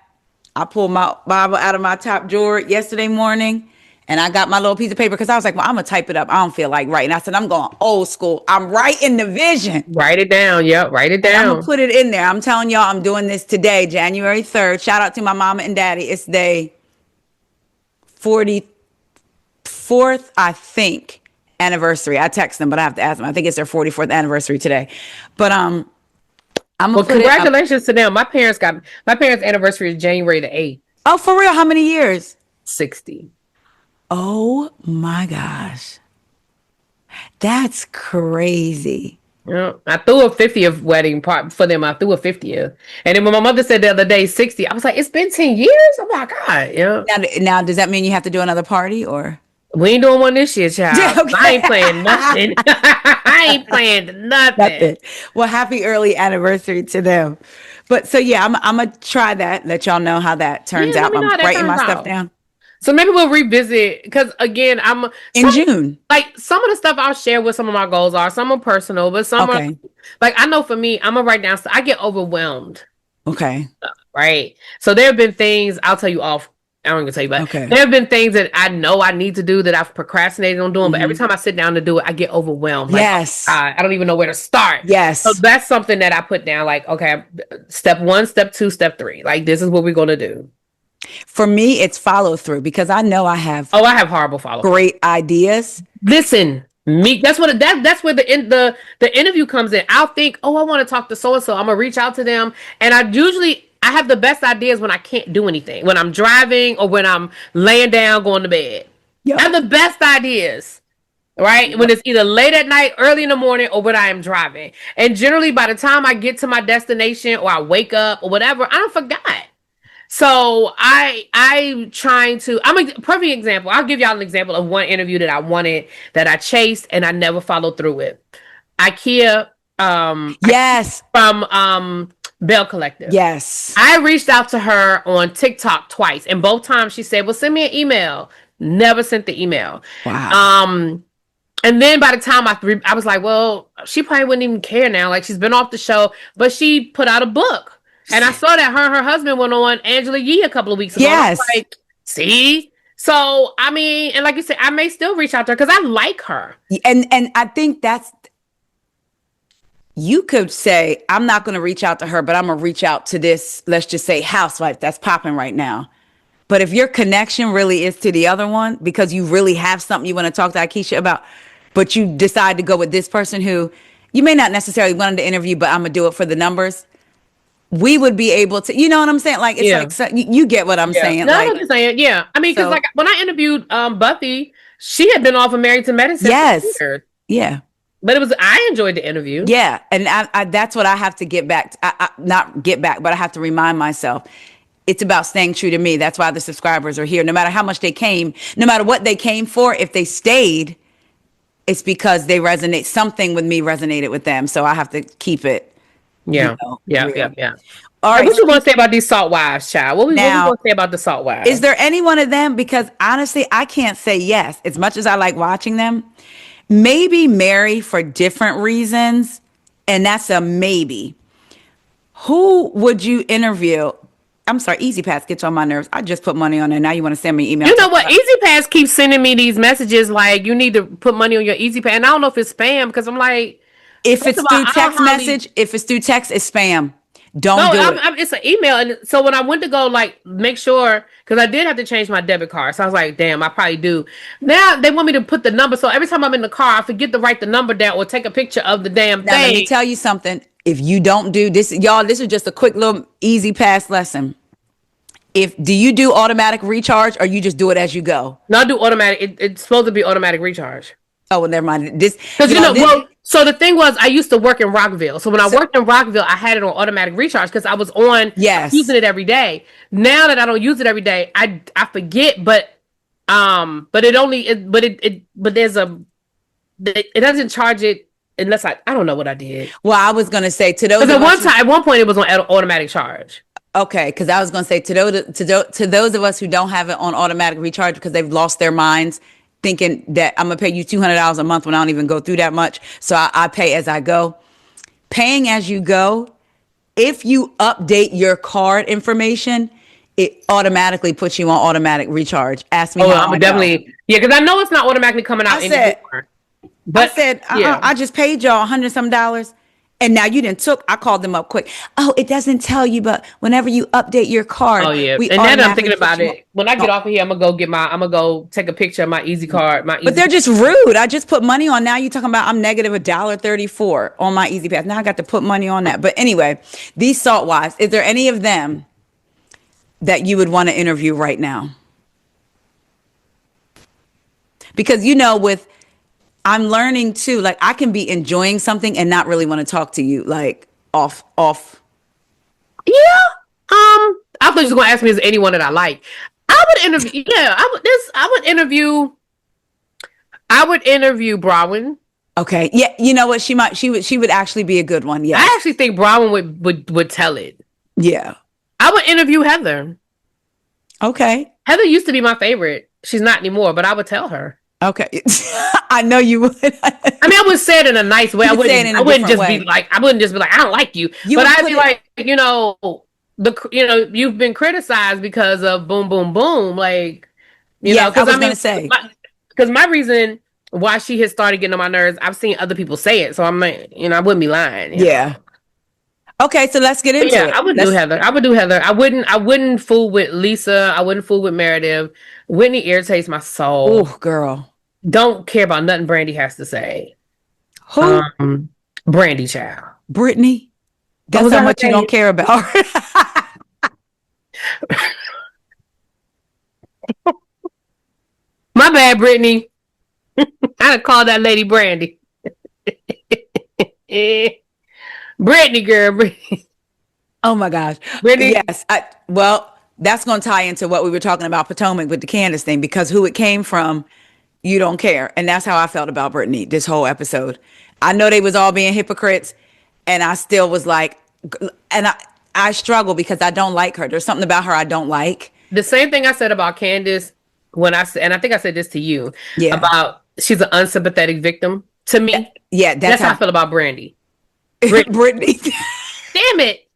I pulled my Bible out of my top drawer yesterday morning, And I got my little piece of paper because I was like, well, I'm going to type it up. I don't feel like writing. I said, I'm going old school. I'm writing the vision. Write it down. Yep. Write it And I'm going to down. put it in there. I'm telling y'all, I'm doing this today, January 3rd. Shout out to my mama and daddy. It's day 44th, I think, anniversary. I text them, but I have to ask them. I think it's their 44th anniversary today. But I'm gonna Well, put it up. congratulations to them. My parents' anniversary is January the 8th. Oh, for real? How many years? 60. Oh my gosh. That's crazy. Yeah, I threw a 50th wedding part for them. I threw a 50th. And then when my mother said the other day 60, I was like, it's been 10 years? Oh my God. Yeah. Now, does that mean you have to do another party or? We ain't doing one this year, child. Yeah, okay. I ain't playing nothing. I ain't playing nothing. Well, happy early anniversary to them. But so yeah, I'm gonna try that. Let y'all know how that turns out. I'm writing my stuff down. So maybe we'll revisit because again, in June. Like some of the stuff I'll share with some of my goals are some are personal, but some are like I know for me, I'm gonna write down. I get overwhelmed. Okay. Right. So there have been things I'll tell you off. I don't even tell you, but there have been things that I know I need to do that I've procrastinated on doing. But every time I sit down to do it, I get overwhelmed. Like, yes. I don't even know where to start. Yes. So that's something that I put down. Like, okay, step 1, step 2, step 3. Like this is what we're gonna do. For me, it's follow through because I know I have. Oh, I have horrible follow. Great ideas. Listen, me. That's what that's where the interview comes in. I'll think, oh, I want to talk to so and so. I'm gonna reach out to them, and I have the best ideas when I can't do anything. When I'm driving or when I'm laying down going to bed. Yep. I have the best ideas. Right? Yep. When it's either late at night, early in the morning, or when I am driving. And generally by the time I get to my destination or I wake up or whatever, I don't forgot. So I'm a perfect example. I'll give y'all an example of one interview that I wanted that I chased and I never followed through with. IKEA yes. From Bell Collective. Yes. I reached out to her on TikTok twice, and both times she said, well, send me an email. Never sent the email. Wow. And then by the time I was like, well, she probably wouldn't even care now. Like she's been off the show, but she put out a book. And I saw that her and her husband went on Angela Yee a couple of weeks ago. Yes. I was like, see? So, I mean, and like you said, I may still reach out to her because I like her. And I think you could say, I'm not going to reach out to her, but I'm going to reach out to this, let's just say housewife that's popping right now. But if your connection really is to the other one, because you really have something you want to talk to Akeisha about, but you decide to go with this person who you may not necessarily want to interview, but I'm going to do it for the numbers. We would be able to, you know what I'm saying? Like, it's like, so, you get what I'm saying. No, like, I'm just saying, yeah. I mean, because like when I interviewed Buffy, she had been off of Married to Medicine. Yes. Yeah. But I enjoyed the interview. Yeah. And I that's what I have to get back. Not get back, but I have to remind myself. It's about staying true to me. That's why the subscribers are here. No matter how much they came, no matter what they came for, if they stayed, it's because they resonate. Something with me resonated with them. So I have to keep it. Yeah. Real. All right. What you want to say about these salt wives, child? What we want to say about the salt wives? Is there any one of them? Because honestly, I can't say yes. As much as I like watching them, maybe Mary for different reasons. And that's a maybe. Who would you interview? I'm sorry, Easy Pass gets on my nerves. I just put money on there. Now you want to send me email. You know what? Easy Pass keeps sending me these messages like you need to put money on your Easy Pass. And I don't know if it's spam because I'm like, if it's through text message, if it's through text, it's spam. Don't do it. It's an email. And so when I went to go like make sure, because I did have to change my debit card. So I was like, damn, I probably do. Now they want me to put the number. So every time I'm in the car, I forget to write the number down or take a picture of the damn thing. Now let me tell you something. If you don't do this, y'all, this is just a quick little Easy Pass lesson. Do you do automatic recharge or you just do it as you go? No, I do automatic. It's supposed to be automatic recharge. Oh, well, never mind. So the thing was, I used to work in Rockville. So when I worked in Rockville, I had it on automatic recharge because I was using it every day. Now that I don't use it every day, I forget. But it doesn't charge it unless I don't know what I did. Well, I was gonna say to those. At one point, it was on automatic charge. Okay, because I was gonna say to those of us who don't have it on automatic recharge because they've lost their minds, thinking that I'm gonna pay you $200 a month when I don't even go through that much. So I pay as I go. Paying as you go, if you update your card information, it automatically puts you on automatic recharge. Ask me Oh, how I'm I know. definitely, yeah, because I know it's not automatically coming I out said, anymore. But yeah. I just paid y'all $100 some, and now you didn't took. I called them up quick. Oh, it doesn't tell you, but whenever you update your Oh card, yeah. we And now that I'm automatically thinking put about you on. it, when I get off of here, I'm gonna go take a picture of my Easy card, my But Easy they're Pass. just rude. I just put money on. Now you talking about I'm negative $1.34 on my Easy Pass. Now I got to put money on that. But anyway, these salt wives, is there any of them that you would want to interview right now? Because with I'm learning too, like I can be enjoying something and not really want to talk to you, like off. Yeah. I thought you was gonna ask me is anyone that I like. I would interview. Yeah, I would interview Bronwyn. Okay. Yeah, you know what? She would actually be a good one. I Yes. actually think Bronwyn would tell it. Yeah. I would interview Heather. Okay. Heather used to be my favorite. She's not anymore, but I would tell her. Okay. I know you would. I mean, I would say it in a nice way. You would say it in a different way. I wouldn't just be like, I don't like you. You But would I'd put be it. like, you've been criticized because of boom, boom, boom. Like, Yes, I because was I going mean, to say. because my reason why she has started getting on my nerves, I've seen other people say it. So I'm like, I wouldn't be lying. Yeah. Okay, so let's get But into yeah, it. I would do Let's. Heather. I would do Heather. I wouldn't fool with Lisa. I wouldn't fool with Meredith. Whitney irritates my soul. Oh, girl. Don't care about nothing Brandy has to say. Who? Brandy child. Brittany. Oh, That's was how that her much you name? don't care about her. My bad, Brittany. I called that lady Brandy. Brittany, girl. Brittany. Oh my gosh. Brittany. Yes. Well, that's going to tie into what we were talking about Potomac with the Candace thing, because who it came from, you don't care. And that's how I felt about Brittany this whole episode. I know they was all being hypocrites, and I still was like, and I struggle because I don't like her. There's something about her I don't like. The same thing I said about Candace when I said, and I think I said this to you Yeah. about she's an unsympathetic victim to me. Yeah, That's how I feel about Brandy. Brittany. Damn it.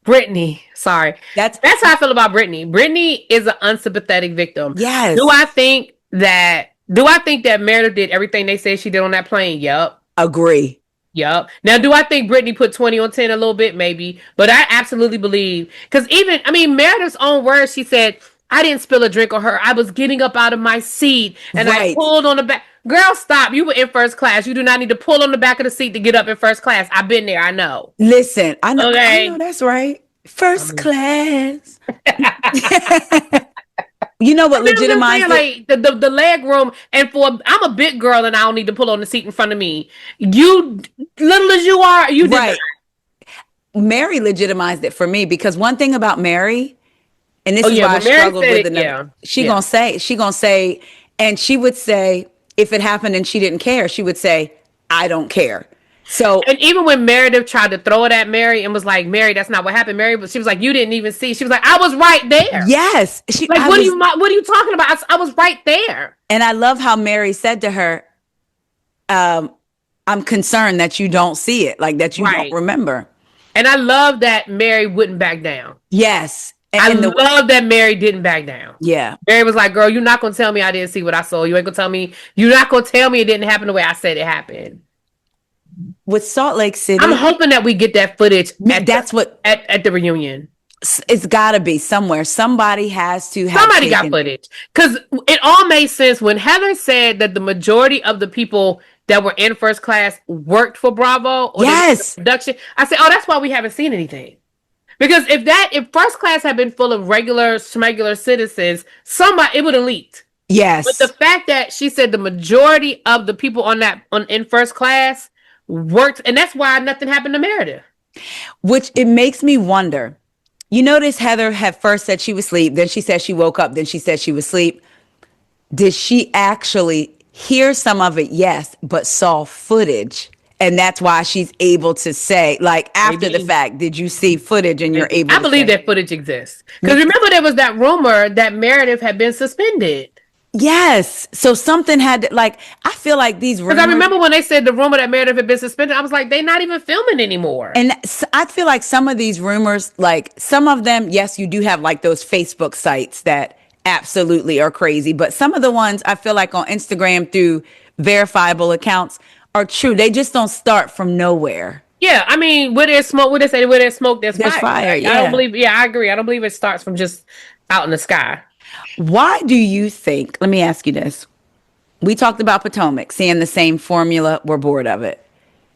Brittany. Sorry. That's how I feel about Brittany. Brittany is an unsympathetic victim. Yes. Do I think that Meredith did everything they said she did on that plane? Yep. Agree. Yep. Now, do I think Brittany put 20 on 10 a little bit? Maybe. But I absolutely believe, because Meredith's own words, she said, I didn't spill a drink on her. I was getting up out of my seat and I pulled on the back. Girl, stop. You were in first class. You do not need to pull on the back of the seat to get up in first class. I've been there. I know. Listen, I know. Okay. I know that's right. First class. You know what legitimized it? Like the leg room, and I'm a big girl and I don't need to pull on the seat in front of me. You, little as you are, you did right. Mary legitimized it for me, because one thing about Mary, and this is why I struggled with it. Yeah. She gonna say, and she would say, if it happened and she didn't care, she would say, I don't care. So, and even when Meredith tried to throw it at Mary and was like, Mary, that's not what happened, Mary, but she was like, you didn't even see. She was like, I was right there. Yes. What are you talking about? I was right there. And I love how Mary said to her, I'm concerned that you don't see it, like that you don't remember. And I love that Mary wouldn't back down. Yes. I love that Mary didn't back down. Yeah. Mary was like, girl, you're not going to tell me I didn't see what I saw. You're not going to tell me it didn't happen the way I said it happened. With Salt Lake City, I'm hoping that we get that footage at the reunion. It's got to be somewhere. Somebody has to have Somebody got footage. Because it all made sense when Heather said that the majority of the people that were in first class worked for Bravo or production. I said, oh, that's why we haven't seen anything. Because if first class had been full of regular citizens, it would have leaked. Yes. But the fact that she said the majority of the people in first class worked, and that's why nothing happened to Meredith. Which it makes me wonder. You notice Heather had first said she was asleep, then she said she woke up, then she said she was asleep. Did she actually hear some of it? Yes, but saw footage. And that's why she's able to say, like, after the fact, did you see footage and you're able to I believe that footage exists. Because remember, there was that rumor that Meredith had been suspended. Yes. So something had to, like, I feel like these Because I rumors, remember when they said the rumor that Meredith had been suspended, I was like, they're not even filming anymore. and I feel like some of these rumors, like some of them, yes, you do have like those Facebook sites that absolutely are crazy, but some of the ones I feel like on Instagram through verifiable accounts are true. They just don't start from nowhere. Yeah, I mean, where there's smoke, where they say where there's smoke, there's There's fire. fire. I don't Yeah. believe. Yeah, I agree. I don't believe it starts from just out in the sky. Why do you think, let me ask you this. We talked about Potomac, seeing the same formula. We're bored of it.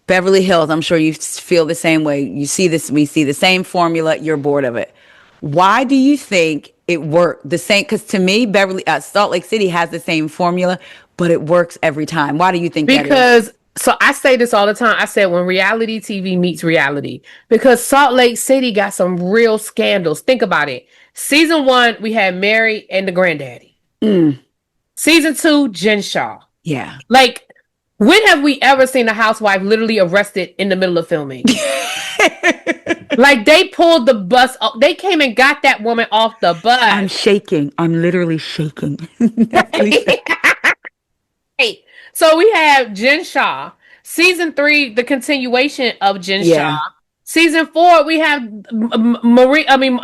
Beverly Hills, I'm sure you feel the same way. You see this, we see the same formula. You're bored of it. Why do you think it worked the same? Because to me, Salt Lake City has the same formula, but it works every time. Why do you think that is? Because so I say this all the time. I said when reality TV meets reality, because Salt Lake City got some real scandals. Think about it. Season 1, we had Mary and the granddaddy. Season 2, Jen Shaw. Yeah. Like, when have we ever seen a housewife literally arrested in the middle of filming? Like, they pulled the bus. They came and got that woman off the I'm bus. shaking. I'm literally shaking. Hey, so we have Jen Shaw. Season 3, the continuation of Jen Shaw. Yeah. Season 4, we have Marie. I mean,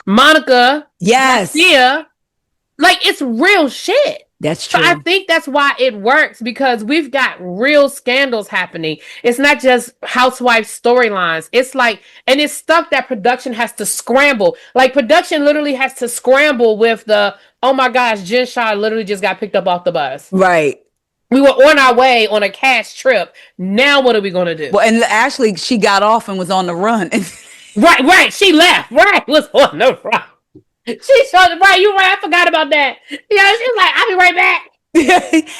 Monica Yes. Garcia. Like, it's real shit. That's So I true. think that's why it works, because we've got real scandals happening. It's not just housewife storylines. It's like, and it's stuff that production has to scramble. Like, production literally has to scramble with the, oh my gosh, Jen Shaw literally just got picked up off the bus. Right. We were on our way on a cash trip. Now what are we going to do? Well, and actually, she got off and was on the run. Right. She left. Right. Was on the front. She showed right. You right. I forgot about that. Yeah, she was like, I'll be right back.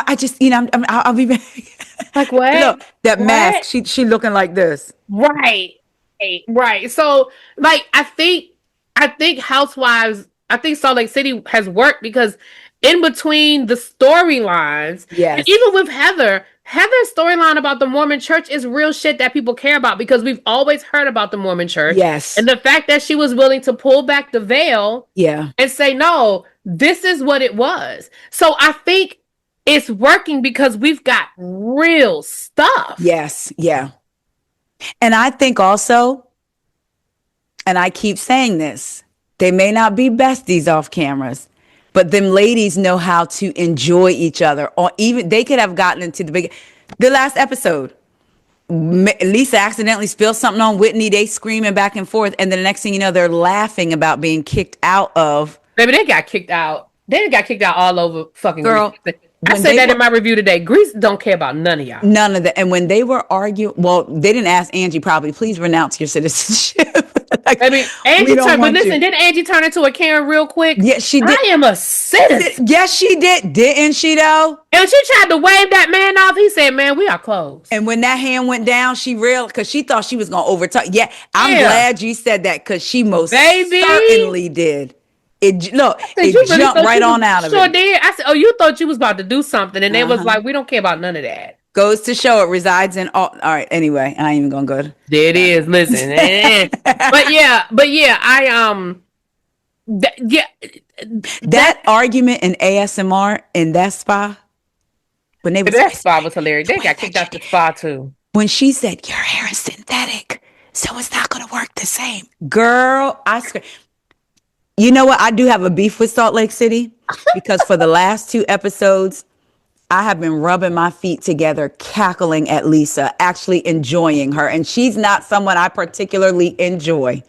I just, I'll be back. Like, what? Look, that mask. What? She looking like this. Right. Right. So, like, I think Housewives, I think Salt Lake City has worked because in between the storylines, and Yes. even with Heather's storyline about the Mormon church is real shit that people care about, because we've always heard about the Mormon church. Yes. And the fact that she was willing to pull back the veil Yeah. and say, no, this is what it was. So I think it's working because we've got real stuff. Yes. Yeah. And I think also, and I keep saying this, they may not be besties off cameras, but them ladies know how to enjoy each other. Or even they could have gotten into the last episode. Lisa accidentally spilled something on Whitney. They screaming back and forth, and then the next thing you know, they're laughing about being kicked out of. Baby, they got kicked out. They got kicked out all over fucking Girl, Greece. I said that in my review today. Greece don't care about none of y'all. None of that. And when they were arguing, well, they didn't ask Angie probably, please renounce your citizenship. Like, I mean, Angie turned, but listen, didn't Angie turn into a Karen real quick? Yeah, she did. I am a citizen. Yes, she did. Didn't she though? And she tried to wave that man off. He said, man, we are closed. And when that hand went down, she realized, because she thought she was going to overtake. Yeah, I'm Yeah. glad you said that, because she most Baby. certainly did. It You really jumped thought right you on was- out of Sure it. did. I said, oh, you thought you was about to do something. And they was like, we don't care about none of that. Goes to show it resides in all right, anyway, I ain't even going to go. There it is. Listen. but yeah, I, That argument in ASMR in that spa, when they was that spa was hilarious. They got kicked out the spa too. when she said, your hair is synthetic, so it's not going to work the same. Girl, I swear. You know what? I do have a beef with Salt Lake City, because for the last 2 episodes, I have been rubbing my feet together, cackling at Lisa, actually enjoying her. And she's not someone I particularly enjoy,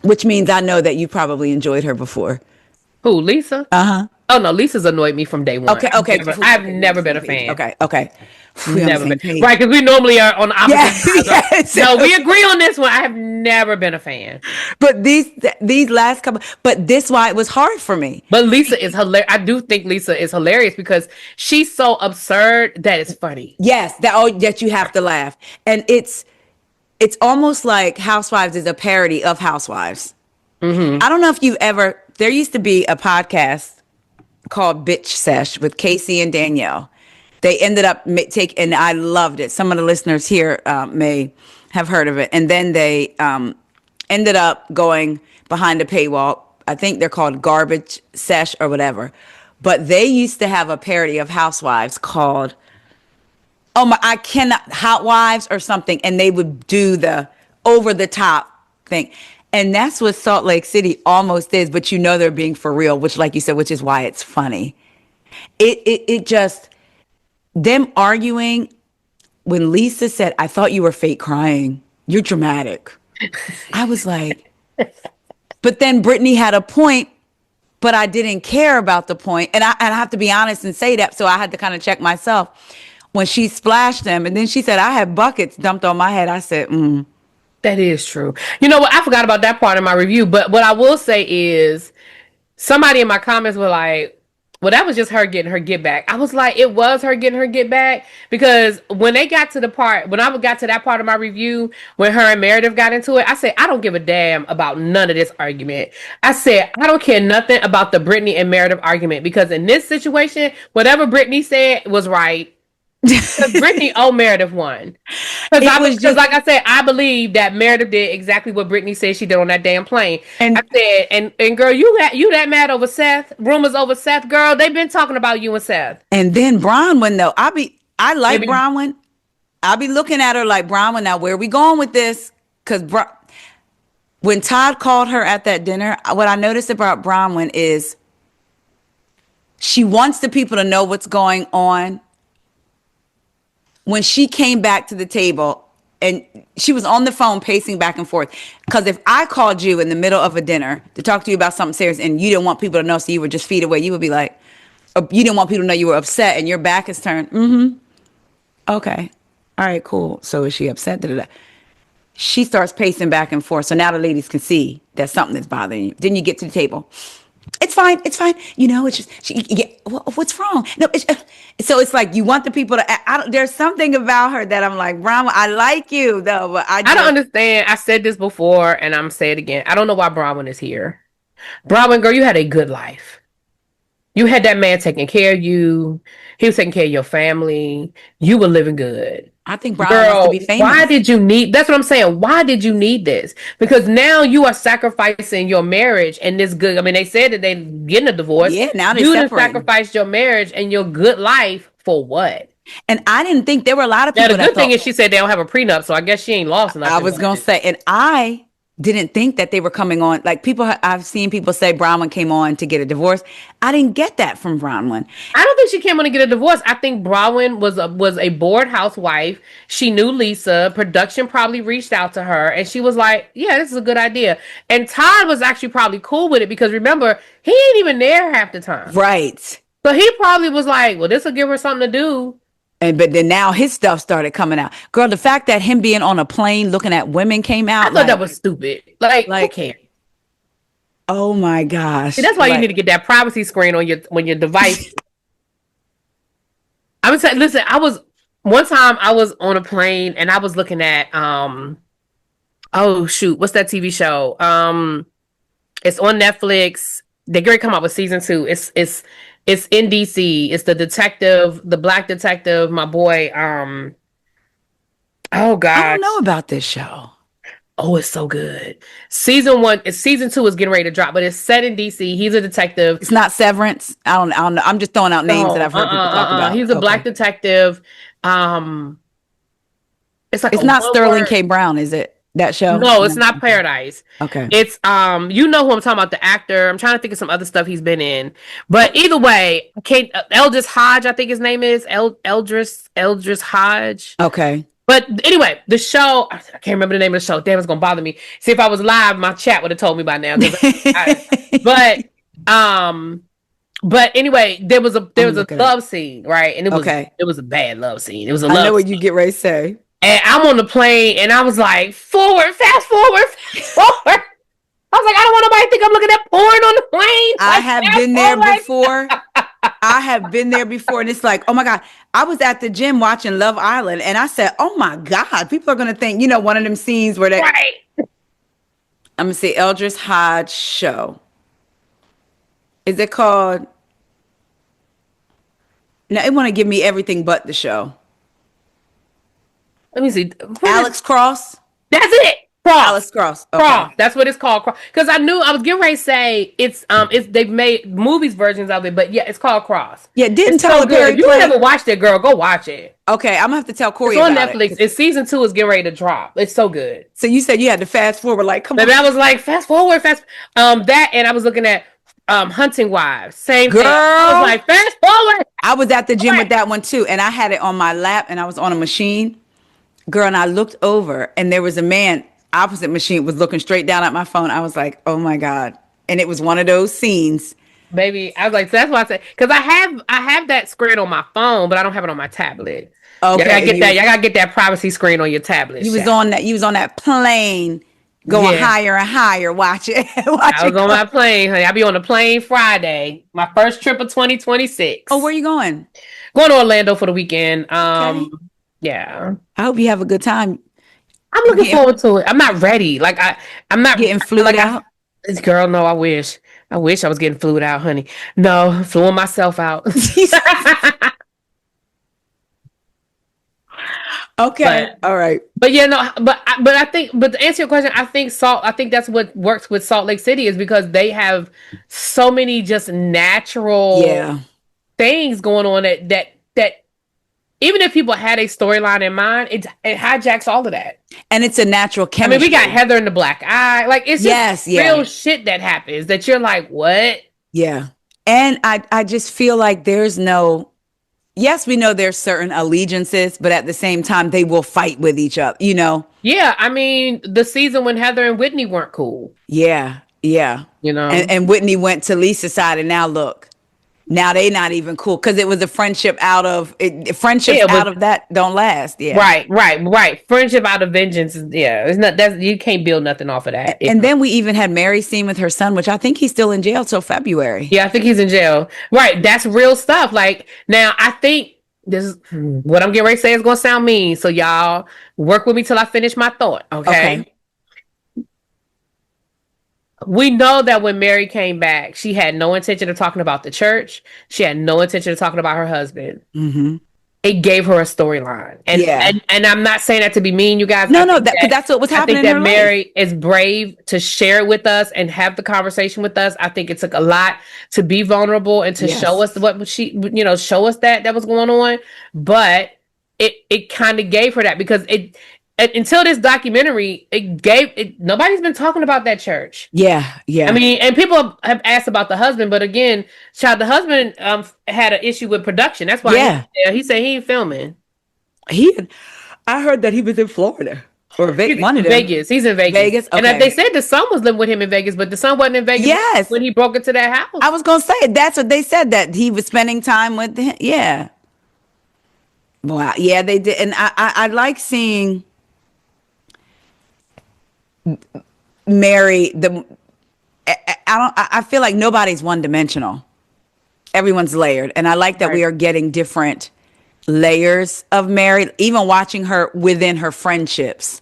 which means I know that you probably enjoyed her before. Who, Lisa? Uh-huh. Oh no, Lisa's annoyed me from day one. Okay. I've never been a fan. Okay. Never been. Right, because we normally are on the opposite Yes. No, we agree on this one. I have never been a fan. But these last couple, but this why it was hard for me. But Lisa is hilarious. I do think Lisa is hilarious because she's so absurd that it's funny. Yes, that you have to laugh. And it's almost like Housewives is a parody of Housewives. Mm-hmm. I don't know if you've ever, there used to be a podcast called Bitch Sesh with Casey and Danielle. They ended up and I loved it. Some of the listeners here may have heard of it. And then they ended up going behind a paywall. I think they're called Garbage Sesh or whatever. But they used to have a parody of Housewives called, oh my, I cannot, Hot Wives or something. And they would do the over the top thing. And that's what Salt Lake City almost is, but you know they're being for real, which, like you said, which is why it's funny. It just, them arguing, when Lisa said, I thought you were fake crying, you're dramatic. I was like, but then Brittany had a point, but I didn't care about the point. And I have to be honest and say that. So I had to kind of check myself when she splashed them. And then she said, I had buckets dumped on my head. I said, That is true. You know what? I forgot about that part of my review, but what I will say is somebody in my comments were like, well, that was just her getting her get back. I was like, it was her getting her get back because when they got to the part, when I got to that part of my review, when her and Meredith got into it, I said, I don't give a damn about none of this argument. I said, I don't care nothing about the Brittany and Meredith argument because in this situation, whatever Brittany said was right. Because Brittany owed Meredith one. Because like I said, I believe that Meredith did exactly what Brittany said she did on that damn plane. and I said, and girl, you that mad over Seth? Rumors over Seth, girl. They've been talking about you and Seth. and then Bronwyn though, I like Maybe Bronwyn. I'll be looking at her like, Bronwyn, now where are we going with this? Because when Todd called her at that dinner, what I noticed about Bronwyn is she wants the people to know what's going on. When she came back to the table and she was on the phone pacing back and forth, because if I called you in the middle of a dinner to talk to you about something serious and you didn't want people to know, so you were just feet away, you would be like, you didn't want people to know you were upset and your back is turned. Okay. All right, cool. So is she upset? Da, da, da. She starts pacing back and forth. So now the ladies can see that something is bothering you. Then you get to the table. It's fine. It's fine. You know, it's just, yeah, what's wrong? No, so it's like you want the people to, there's something about her that I'm like, Bronwyn, I like you though, but I don't understand. I said this before and I'm saying it again. I don't know why Bronwyn is here. Bronwyn, girl, you had a good life. You had that man taking care of you. He was taking care of your family. You were living good. I think Bronwyn wants to be famous. Why did you need, that's what I'm saying. Why did you need this? Because now you are sacrificing your marriage and this good. I mean, they said that they getting a divorce. Yeah, now they you separating. done sacrificed your marriage and your good life for what? And I didn't think there were a lot of people. Now, the good thing is she said they don't have a prenup, so I guess she ain't lost nothing. I was going to say, and I didn't think that they were coming on. Like I've seen people say Bronwyn came on to get a divorce. I didn't get that from Bronwyn. I don't think she came on to get a divorce. I think Bronwyn was a bored housewife. She knew Lisa. Production probably reached out to her, and she was like, "Yeah, this is a good idea." And Todd was actually probably cool with it because remember, he ain't even there half the time. Right. So he probably was like, "Well, this will give her something to do." But then now his stuff started coming out. Girl, the fact that him being on a plane looking at women came out. I thought that was stupid. Like who cares? Oh my gosh. See, that's why you need to get that privacy screen on your device. I would say, listen, one time I was on a plane and I was looking at oh shoot, what's that TV show? It's on Netflix. They're going to come out with season 2. It's in DC. It's the black detective, my boy. Oh God, I don't know about this show. Oh, it's so good. Season 2 is getting ready to drop, but it's set in DC. He's a detective. It's not Severance. I don't know. I'm just throwing out names that I've heard people talk about. He's a black detective. It's not Sterling K. Brown, is it? That show? No, it's not Paradise. Okay. It's you know who I'm talking about, the actor. I'm trying to think of some other stuff he's been in. But either way, Eldris Hodge, I think his name is Eldris Hodge. Okay. But anyway, the show, I can't remember the name of the show. Damn, it's gonna bother me. See, if I was live, my chat would have told me by now. But anyway, there was a love scene, right? And it was a bad love scene. It was a love. I know what you get ready to say. And I'm on the plane, and I was like, fast forward. I was like, I don't want nobody to think I'm looking at porn on the plane. I have been there before. I have been there before, and it's like, oh my God. I was at the gym watching Love Island, and I said, oh my God, people are going to think, one of them scenes where they... Right. I'm going to say Eldris Hodge show. Is it called... Now, it want to give me everything but the show. Let me see. Alex Cross? That's it. Cross. Alice Cross. Okay. Cross. That's what it's called. Because I knew I was getting ready to say it's they've made movies versions of it, but yeah, it's called Cross. Yeah, didn't It's so Tyler good. Perry If you play? never watched it, girl, go watch it. Okay, I'm gonna have to tell It's Corey on about it. Netflix. It's season 2 is getting ready to drop. It's so good. So you said you had to fast forward, like, come Maybe on, I was like, fast forward, fast. That and I was looking at Hunting Wives. Same thing. I was girl. like, fast forward. I was at the gym with that one too, and I had it on my lap, and I was on a machine, girl, and I looked over, and there was a man opposite machine was looking straight down at my phone. I was like, oh my god, and it was one of those scenes. Baby, I was like, so that's why I said, because I have that screen on my phone, but I don't have it on my tablet. You gotta Okay, get that. You gotta get that privacy screen on your tablet. you was on that. You was on that plane, going Yeah. higher and higher. Watch it. I was on my plane, honey. I'll be on the plane Friday. My first trip of 2026. Oh, where you going? Going to Orlando for the weekend. Okay. Yeah. I hope you have a good time. I'm looking forward to it. I'm not ready. Like I'm not Getting flued out. Girl, no, I wish. I wish I was getting flued out, honey. No, fluing myself out. Okay. All right. But yeah, no, but I think, but to answer your question, I think that's what works with Salt Lake City is because they have so many just natural things going on that even if people had a storyline in mind, it hijacks all of that. And it's a natural chemistry. I mean, we got Heather in the Black Eye. Like it's just real shit that happens that you're like, what? Yeah. And I just feel like there's no, yes, we know there's certain allegiances, but at the same time, they will fight with each other, you know? Yeah. I mean, the season when Heather and Whitney weren't cool. Yeah. Yeah. You know? And Whitney went to Lisa's side, and now look. Now they not even cool because it was a friendship out of out of that don't last. Yeah, right. Friendship out of vengeance. It's not that you can't build nothing off of that. And then we even had Mary seen with her son, which I think he's still in jail till February. Yeah, I think he's in jail. Right, that's real stuff. Like now, I think this is what I'm getting ready to say is going to sound mean. So y'all work with me till I finish my thought. Okay. We know that when Mary came back, she had no intention of talking about the church. She had no intention of talking about her husband. Mm-hmm. It gave her a storyline. And I'm not saying that to be mean, you guys. No, that's what was happening. I think that Mary is brave to share it with us and have the conversation with us. I think it took a lot to be vulnerable and to show us what she, show us that was going on. But it kind of gave her that because until this documentary, nobody's been talking about that church. Yeah. I mean, and people have asked about the husband, but again, the husband had an issue with production. That's why he said he ain't filming. I heard that he was in Florida or Vegas. He's in Vegas. Okay. And they said the son was living with him in Vegas, but the son wasn't in Vegas when he broke into that house. I was going to say, that's what they said, that he was spending time with him. Yeah. Wow. Yeah, they did. And I like seeing Mary, I feel like nobody's one dimensional. Everyone's layered. And I like that we are getting different layers of Mary, even watching her within her friendships.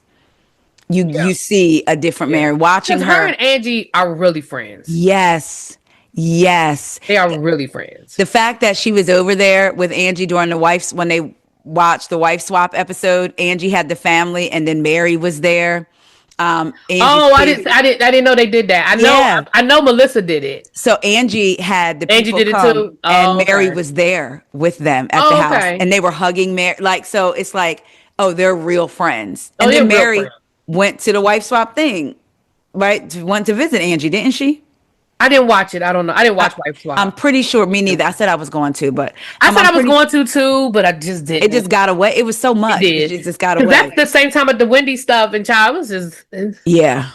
You see a different Mary. Watching her and Angie are really friends. Yes. They are really friends. The fact that she was over there with Angie during when they watched the wife swap episode, Angie had the family and then Mary was there. I didn't know they did that. I know Melissa did it. So Angie had the people did it too. And Mary was there with them at the house, and they were hugging Mary. Like, so it's like, they're real friends. And then Mary went to the wife swap thing, right? Went to visit Angie, didn't she? I didn't watch it. I don't know. I didn't watch Wife Swap. I'm pretty sure. Me neither. I said I was going to, but I said I was going to too, but I just didn't. It just got away. It was so much. It just got away. That's the same time at the Wendy stuff, and child was just. Yeah.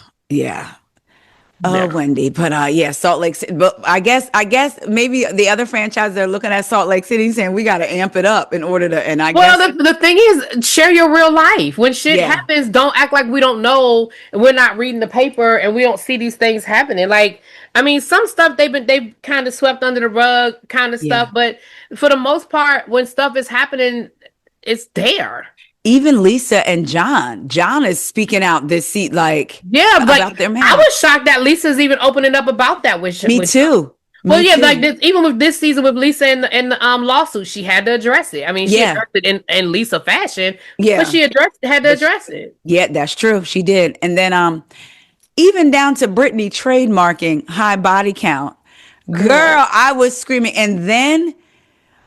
Wendy, but Salt Lake City. But I guess maybe the other franchises are looking at Salt Lake City saying we got to amp it up in order to. And the thing is, share your real life. When shit happens, don't act like we don't know and we're not reading the paper and we don't see these things happening. Like, I mean, some stuff they've kind of swept under the rug, kind of stuff. But for the most part, when stuff is happening, it's there. Even Lisa and John is speaking out this seat, like about their marriage. I was shocked that Lisa's even opening up about that with me too. Well, Me yeah, like too. this, even with this season with Lisa and the lawsuit, she had to address it. I mean, she Yeah. addressed it in Lisa fashion, but Yeah. she had to But address it. yeah, that's true. She did. And then even down to Britney trademarking high body count. Girl, Girl, I was screaming. And then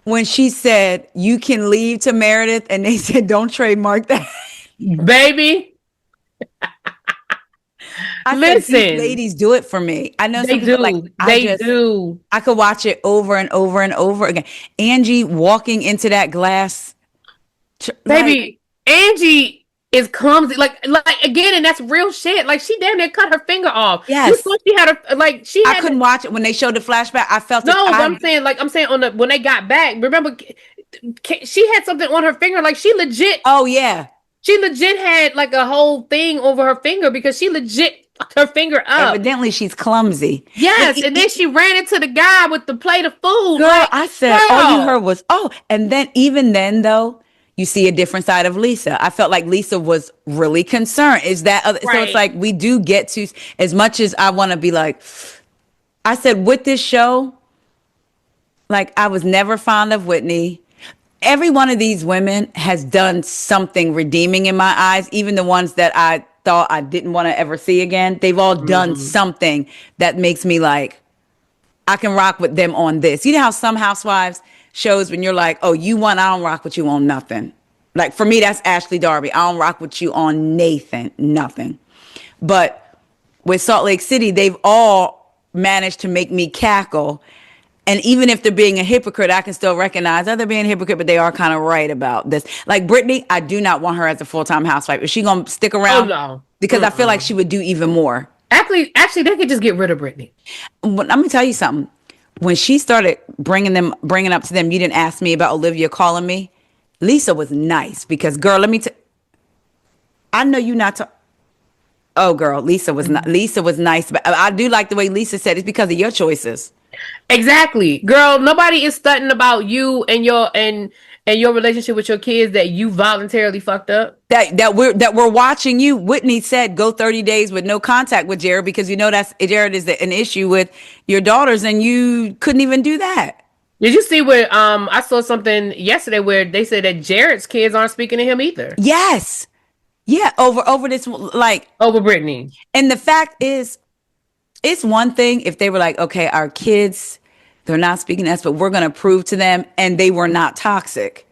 when she said, you can leave to Meredith, and they said, don't trademark that. baby, I said, these listen, ladies do it for me. I know some they people like, do, they do, I could watch it over and over and over again. Angie walking into that glass, like, baby. Angie is clumsy, like again, and that's real shit. Like she damn near cut her finger off. You yes. thought she had a like she I had couldn't watch it when they showed the flashback. I felt it. no, but I'm saying on the when they got back. Remember, she had something on her finger. Like Oh, yeah. she legit had like a whole thing over her finger because she legit fucked her finger up. Evidently, she's clumsy. And Yes, and then she ran into the guy with the plate of food. girl, Like, I said, all you heard girl, was, oh. And then, even then, though, you see a different side of Lisa. I felt like Lisa was really concerned. Is that so? It's right? like we do get to, as much as I want to be like, I said, with this show, like, I was never fond of Whitney. Every one of these women has done something redeeming in my eyes, even the ones that I thought I didn't want to ever see again. They've all done Mm-hmm. something that makes me like, I can rock with them on this. You know how some housewives shows when you're like, oh, you won, I don't rock with you on nothing. Like for me, that's Ashley Darby. I don't rock with you on Nathan, nothing. But with Salt Lake City, they've all managed to make me cackle. And even if they're being a hypocrite, I can still recognize that they're being a hypocrite, but they are kind of right about this. Like Brittany, I do not want her as a full-time housewife. Is she gonna stick Oh around? no. Because I feel like Mm-mm. she would do even more. Actually, they could just get rid of Britney. But let me tell you something. When she started bringing up to them, you didn't ask me about Olivia calling me. Lisa was nice because, girl, I know you not to. Oh, girl, Lisa was not. Lisa was nice, but I do like the way Lisa said it's because of your choices. Exactly, girl. Nobody is stunting about you and your relationship with your kids that you voluntarily fucked up. That we're watching you. Whitney said go 30 days with no contact with Jared because you know that's Jared is an issue with your daughters, and you couldn't even do that. Did you see where I saw something yesterday where they said that Jared's kids aren't speaking to him either Yes. Yeah, over this, like, over Britney. and the fact is, it's one thing if they were like, okay, our kids, they're not speaking to us, but we're going to prove to them, and they were not toxic.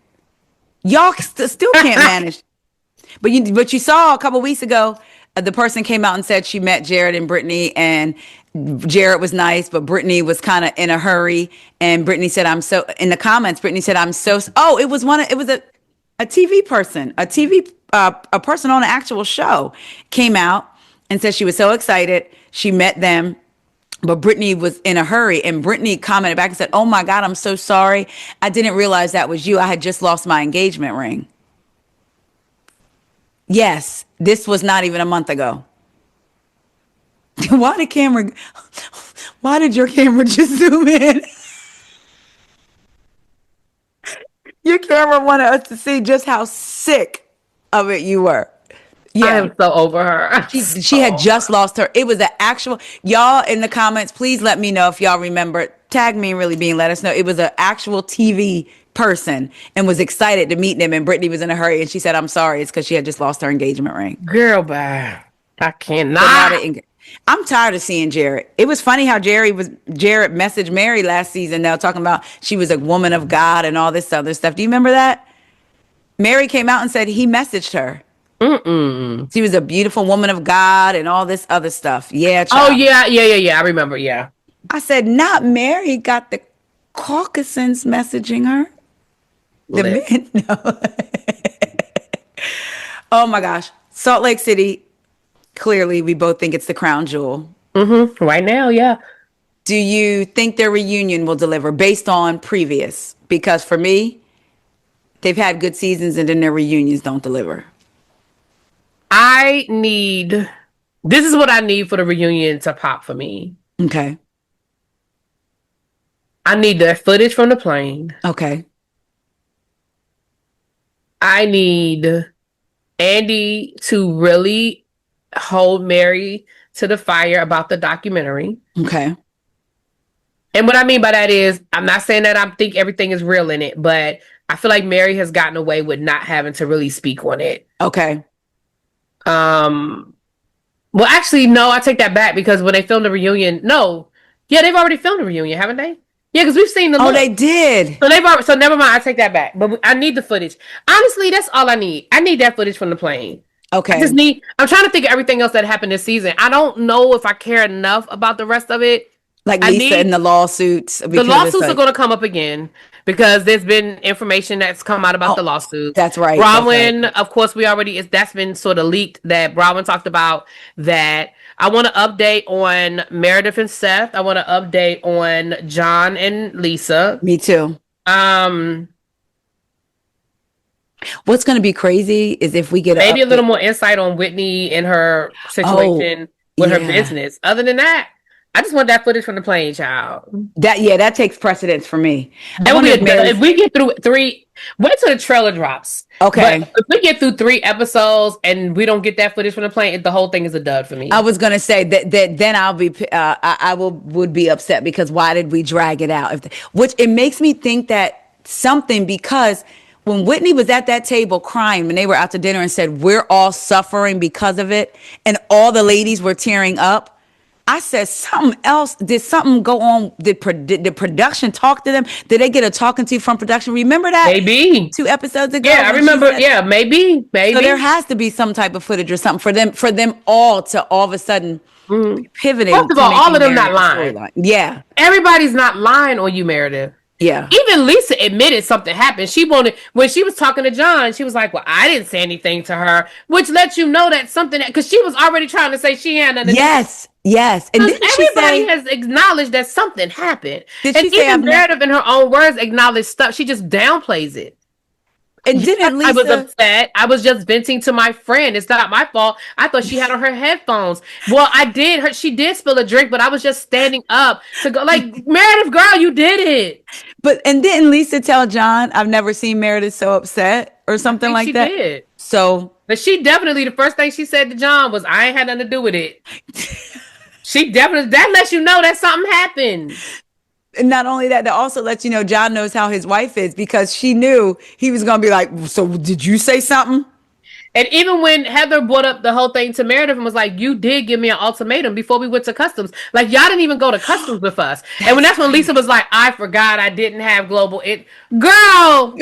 Y'all still can't manage. But you saw a couple weeks ago, the person came out and said she met Jared and Brittany, and Jared was nice, but Brittany was kind of in a hurry. And Brittany said, "I'm so." In the comments, Brittany said, "I'm so." Oh, it was one. It was a TV person, a person on an actual show, came out and said she was so excited. She met them. But Brittany was in a hurry, and Brittany commented back and said, "Oh my God, I'm so sorry. I didn't realize that was you. I had just lost my engagement ring." Yes, this was not even a month ago. Why did camera? Why did your camera just zoom in? Your camera wanted us to see just how sick of it you were. I Yeah. am so over her. I'm She so had over just lost her. It was an actual, y'all in the comments, please let me know if y'all remember. Tag me and Really Being, let us know. It was an actual TV person and was excited to meet them. And Brittany was in a hurry and she said, "I'm sorry. It's because she had just lost her engagement ring." girl, bye. I So now cannot. I'm tired of seeing Jared. It was funny how Jared messaged Mary last season now talking about she was a woman of God and all this other stuff. Do you remember that? Mary came out and said he messaged her. Mm-mm. She was a beautiful woman of God and all this other stuff. Yeah, Oh child. yeah. I remember. Yeah. I said, not Mary got the Caucasians messaging her. The Lit. men, no. Oh my gosh. Salt Lake City, clearly we both think it's the crown jewel. Mm-hmm. Right now, yeah. Do you think their reunion will deliver based on previous? Because for me, they've had good seasons and then their reunions don't deliver. I need. This is what I need for the reunion to pop for me. Okay. I need the footage from the plane. Okay. I need Andy to really hold Mary to the fire about the documentary. Okay. And what I mean by that is, I'm not saying that I think everything is real in it, but I feel like Mary has gotten away with not having to really speak on it. Okay. Um, well, actually, no, I take that back because when they filmed the reunion, no, yeah, they've already filmed the reunion, haven't they? Yeah, because we've seen the Oh, look. they did. So they've already, so never mind. I take that back. But I need the footage. Honestly, that's all I need. I need that footage from the plane. I just Okay. need. I'm trying to think of everything else that happened this season. I don't know if I care enough about the rest of it. Like I Lisa in need the lawsuits the because it's lawsuits are like, going to come up again because there's been information that's come out about the oh, lawsuits. that's right. That's right. Bronwyn, of course, we already is that's been sort of leaked that Bronwyn talked about that. I want to update on Meredith and Seth. I want to update on John and Lisa. Me too. Um, What's going to be crazy is if we get an Maybe a little update. more insight on Whitney and her Oh, situation with her yeah. business. Other than that, I just want that footage from the plane, child. That takes precedence for me. I That would wonder be if if Mary's we get through three. Wait till the trailer drops. But okay. if we get through 3 episodes and we don't get that footage from the plane, the whole thing is a dud for I me. was gonna say that then I'll be I will would be upset because why did we drag it out? Which it makes me think that something because when Whitney was at that table crying when they were out to dinner and said we're all suffering because of it, and all the ladies were tearing up. I said something else. Did something go on? Did the production talk to them? Did they get a talking to from production? Remember that Maybe. 2 episodes ago Yeah, I when she remember. said Yeah, maybe. so there Maybe. has to be some type of footage or something for them all to all of a sudden Mhm. First pivoting of to all of making them not Meredith a lying. storyline. Yeah, Everybody's not lying on you, Meredith. yeah. Even Lisa admitted something happened. She wanted when she was talking to John. She was like, "Well, I didn't say anything to her," which lets you know that something because she was already trying to say she had nothing to do with it. Yes, yes. And Because didn't she everybody say? has acknowledged that something happened, Did and she say I've even never? Meredith, in her own words, acknowledged stuff. She just downplays it. And Yes, didn't I was Lisa? upset. I was just venting to my friend. It's not my fault. I thought she had on her headphones. Well, I did. She did spill a drink, but I was just standing up to go. Like Meredith, girl, you did it. But and didn't Lisa tell John I've never seen Meredith so upset or I something think like she that? did. So But she definitely the first thing she said to John was, "I ain't had nothing to do with it." She definitely that lets you know that something happened. and not only that, that also lets you know John knows how his wife is because she knew he was gonna be like, so did you say something? And even when Heather brought up the whole thing to Meredith and was like, "You did give me an ultimatum before we went to customs. Like y'all didn't even go to customs with us." And when That's that's when Lisa right. was like, "I forgot I didn't have global it." Girl,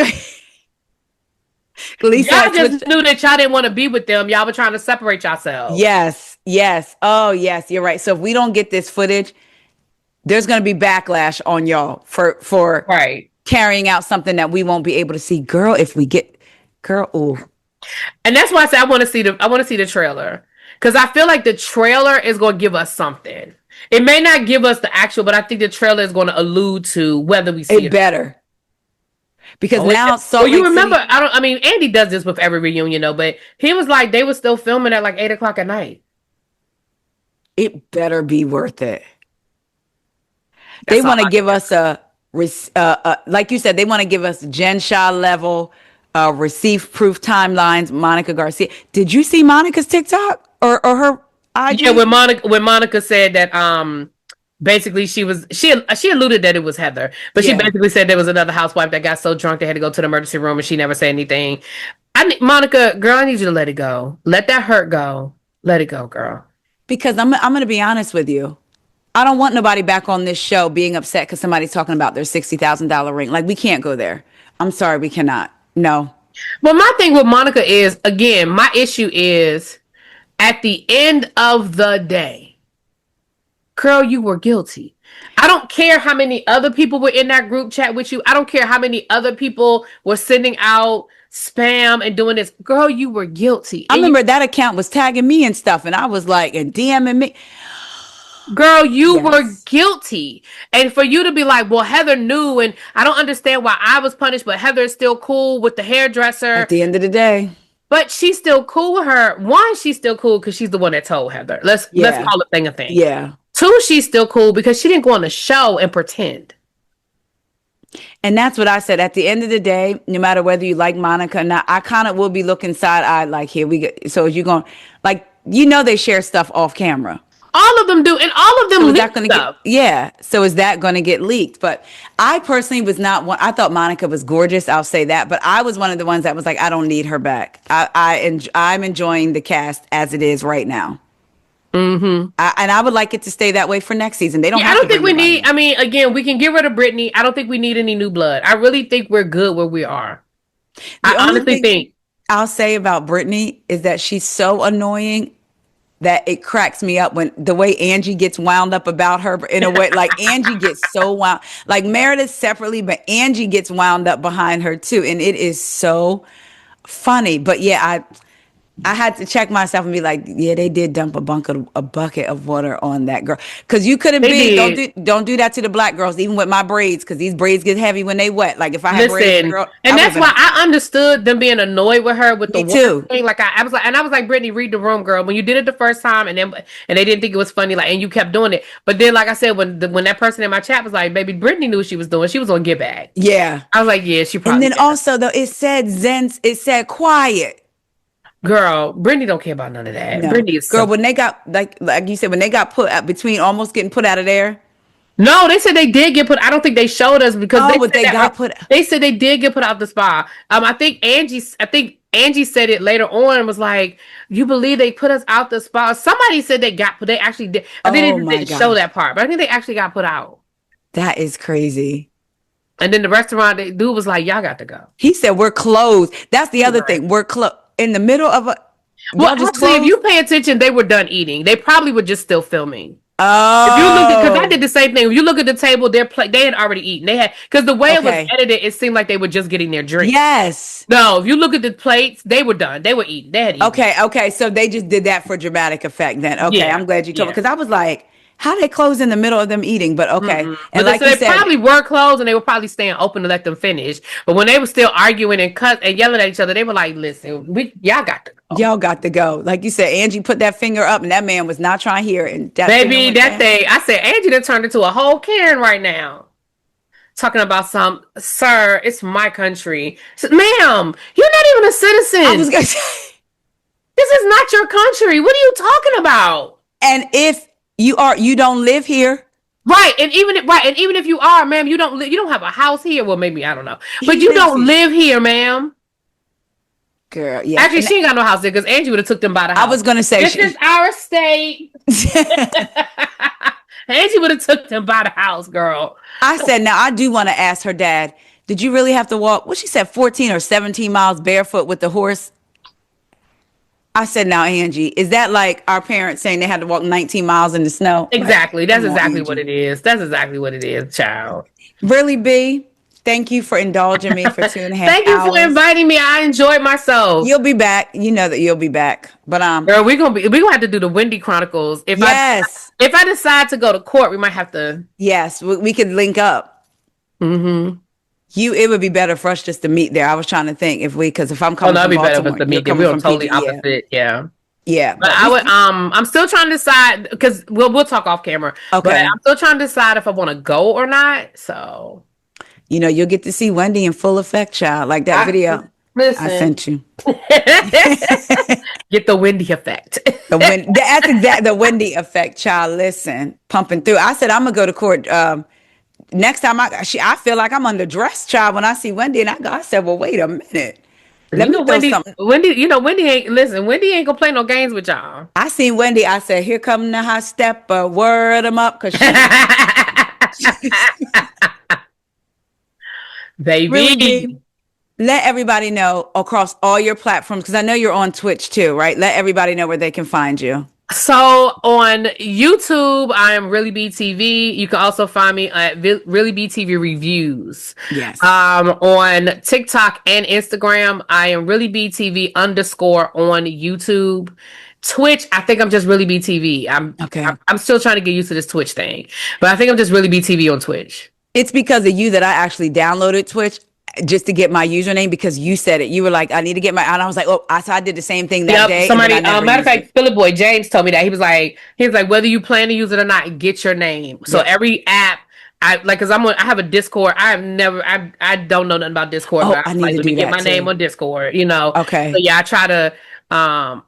Lisa y'all had just switched. knew that y'all didn't want to be with them. Y'all were trying to separate yourselves. Yes, yes. Oh, yes, you're right. So if we don't get this footage, there's going to be backlash on y'all for Right. carrying out something that we won't be able to see. Girl, if we get girl, ooh. And that's why I say I want to see the trailer. Because I feel like the trailer is going to give us something. It may not give us the actual, but I think the trailer is going to allude to whether we see It it. better. Because Oh, now well, Salt you Lake remember? City, I mean, Andy does this with every reunion, though. But he was like, they were still filming at like 8 o'clock at night. it better be worth it. They That's all want to I give care. us like you said, they want to give us Jen Shaw level receive proof timelines. Monica Garcia. Did you see Monica's TikTok or her Yeah, IG? When Monica said that, basically she alluded that it was Heather, but she Yeah. basically said there was another housewife that got so drunk they had to go to the emergency room, and she never said anything. Monica, girl, I need you to let it go. Let that hurt go. Let it go, girl. Because I'm going to be honest with you. I don't want nobody back on this show being upset because somebody's talking about their $60,000 ring. Like we can't go there. I'm sorry, we cannot. No. But my thing with Monica is, again, my issue is at the end of the day, girl, you were guilty. I don't care how many other people were in that group chat with you. I don't care how many other people were sending out spam and doing this. Girl, you were guilty. I remember that account was tagging me and stuff, and I was like, and DMing me. Girl, you were Yes. guilty. And for you to be like, well, Heather knew, and I don't understand why I was punished, but Heather is still cool with the At hairdresser. the end of the day, But she's still cool with her. One, she's still cool because she's the one that told Heather. Let's yeah, call a thing a thing. yeah. Two, she's still cool because she didn't go on the show and pretend. And that's what I said. At the end of the day, no matter whether you like Monica or not, I kind of will be looking side eyed like, here we go. So you going, like, they share stuff off camera. All of them do, and all of So them is that leak going to get, stuff. yeah. So is that going to get leaked? But I personally was not one. I thought Monica was gorgeous. I'll say that. But I was one of the ones that was like, I don't need her back. I'm enjoying the cast as it is right now. Mm-hmm. And I would like it to stay that way for next season. They don't Yeah, I have to don't think bring we nobody need. in. I mean, again, we can get rid of Brittany. I don't think we need any new blood. I really think we're good where we are. The I only honestly thing think I'll say about Brittany is that she's so annoying that it cracks me up when the way Angie gets wound up about her in a way, like Angie gets so wound, like Meredith separately, but Angie gets wound up behind her too. And it is so funny. But yeah, I had to check myself and be like, yeah, they did dump a bucket of water on that girl. Cause you could have they been, did. don't do that to the black girls, even with my braids. Cause these braids get heavy when they wet. Like if I had braids, Listen, girl, I and would have that's been why like, I understood them being annoyed with her with the me water too. thing. Like I was like, and I was like, Brittany, read the room, girl. When you did it the first time, and they didn't think it was funny, like, and you kept doing it. But then, like I said, when that person in my chat was like, baby, Brittany knew what she was doing. She was gonna get back. Yeah. I was like, yeah, she And probably then did. also though, it said quiet. Girl, Brittany don't care about none of that. No, Brittany is girl, simple. when they got like you said, when they got put out between almost getting put out of there. No, they said they did get put. I don't think they showed us because Oh, they but said they that got put. they said they did get put out the spa. I think Angie said it later on and was like, "You believe they put us out the spa?" Somebody said they got put. They actually did. I think they Oh just my didn't show gosh, that part, but I think they actually got put out. that is crazy. And then the restaurant the dude was like, "Y'all got to go." He said we're closed. That's the other Right. thing. We're closed in the middle of a. Well, Y'all just actually, if closed. you pay attention, they were done eating. They probably were just still filming. If you look at, because I did Oh, the same thing. If you look at the table, they had already eaten. They had because the way it was okay. edited, it seemed like they were just getting their drink. Yes. No, if you look at the plates, they were done. They were eating. They had eaten. Okay. Okay. So they just did that for dramatic effect. Then okay, Yeah, I'm glad you told me yeah. because I was like, how they close in the middle of them eating? But okay, Mm-mm. and But they, like so you they said, probably were closed, and they were probably staying open to let them finish. But when they were still arguing and cut and yelling at each other, they were like, "Listen, we y'all got to go, y'all got to go. Like you said, Angie put that finger up, and that man was not trying to hear it, and that finger baby." went That down. thing, I said, Angie done turned into a whole Karen right now. Talking about some, sir, it's my country. Ma'am, you're not even a I was citizen. gonna say, This is not your country. What are you talking about? and if you are, you don't live here. Right, and even if you are, ma'am, you don't have a house here. Well, maybe I don't know, but He you lives don't here, live here, ma'am. girl. Yeah, Actually, she ain't got no house there because Angie would have took them by the I house. was gonna say This is our state. Angie would have took them by the house, girl. I said, now I do want to ask her dad, did you really have to walk? What she said, 14 or 17 miles barefoot with the horse? I said, now, Angie, is that like our parents saying they had to walk 19 miles in the snow? Like, Exactly. That's come on, exactly what Angie. it is. That's exactly what it is, child. Really, B? Thank you for indulging me for 2.5 Thank you for hours. inviting me. I enjoyed myself. You'll be back. You know that you'll be back. But Girl, we gonna have to do the Wendy Chronicles. yes, If I decide to go to court, we might have to. yes, we could link up. Mm-hmm. It would be better for us just to meet there. I was trying to think because if I'm Oh coming no, it'd from be better for us Baltimore, to you're meet them. coming We're on from totally PG, yeah, opposite. Yeah. yeah. But But I would I'm still trying to decide because we'll talk off camera. But okay, I'm still trying to decide if I want to go or not. So you'll get to see Wendy in full effect, child, like that I video I listen. sent you. Get the Wendy effect. That's exact the Wendy effect, child. Listen, pumping through. I said I'm gonna go to court. Next time I feel like I'm underdressed, child, when I see Wendy, and I said, well, wait a minute. Let You me know, throw something. Wendy ain't listen. Wendy ain't gonna play no games with y'all. I seen Wendy. I said, here come the hot stepper. Word them up, cause really Baby. be. Let everybody know across all your platforms, because I know you're on Twitch too, right? Let everybody know where they can find you. So on YouTube, I am Really BTV. You can also find me at Really BTV Reviews. Yes. On TikTok and Instagram, I am Really BTV _ on YouTube. Twitch, I think I'm just Really BTV. Okay. I'm still trying to get used to this Twitch thing, but I think I'm just Really BTV on Twitch. It's because of you that I actually downloaded Twitch just to get my username because you said it. You were like, I need to get my, and I was like, oh, so I did the same thing that day. Somebody, and then I never matter of used fact, it. Philip Boy James told me that he was like, whether you plan to use it or not, get your name. So Yep. every app I like because I have a Discord. I don't know nothing about Discord, but Oh, I I was need like, to let me do get that my name too. on Discord, you know. So Okay. yeah, I try to I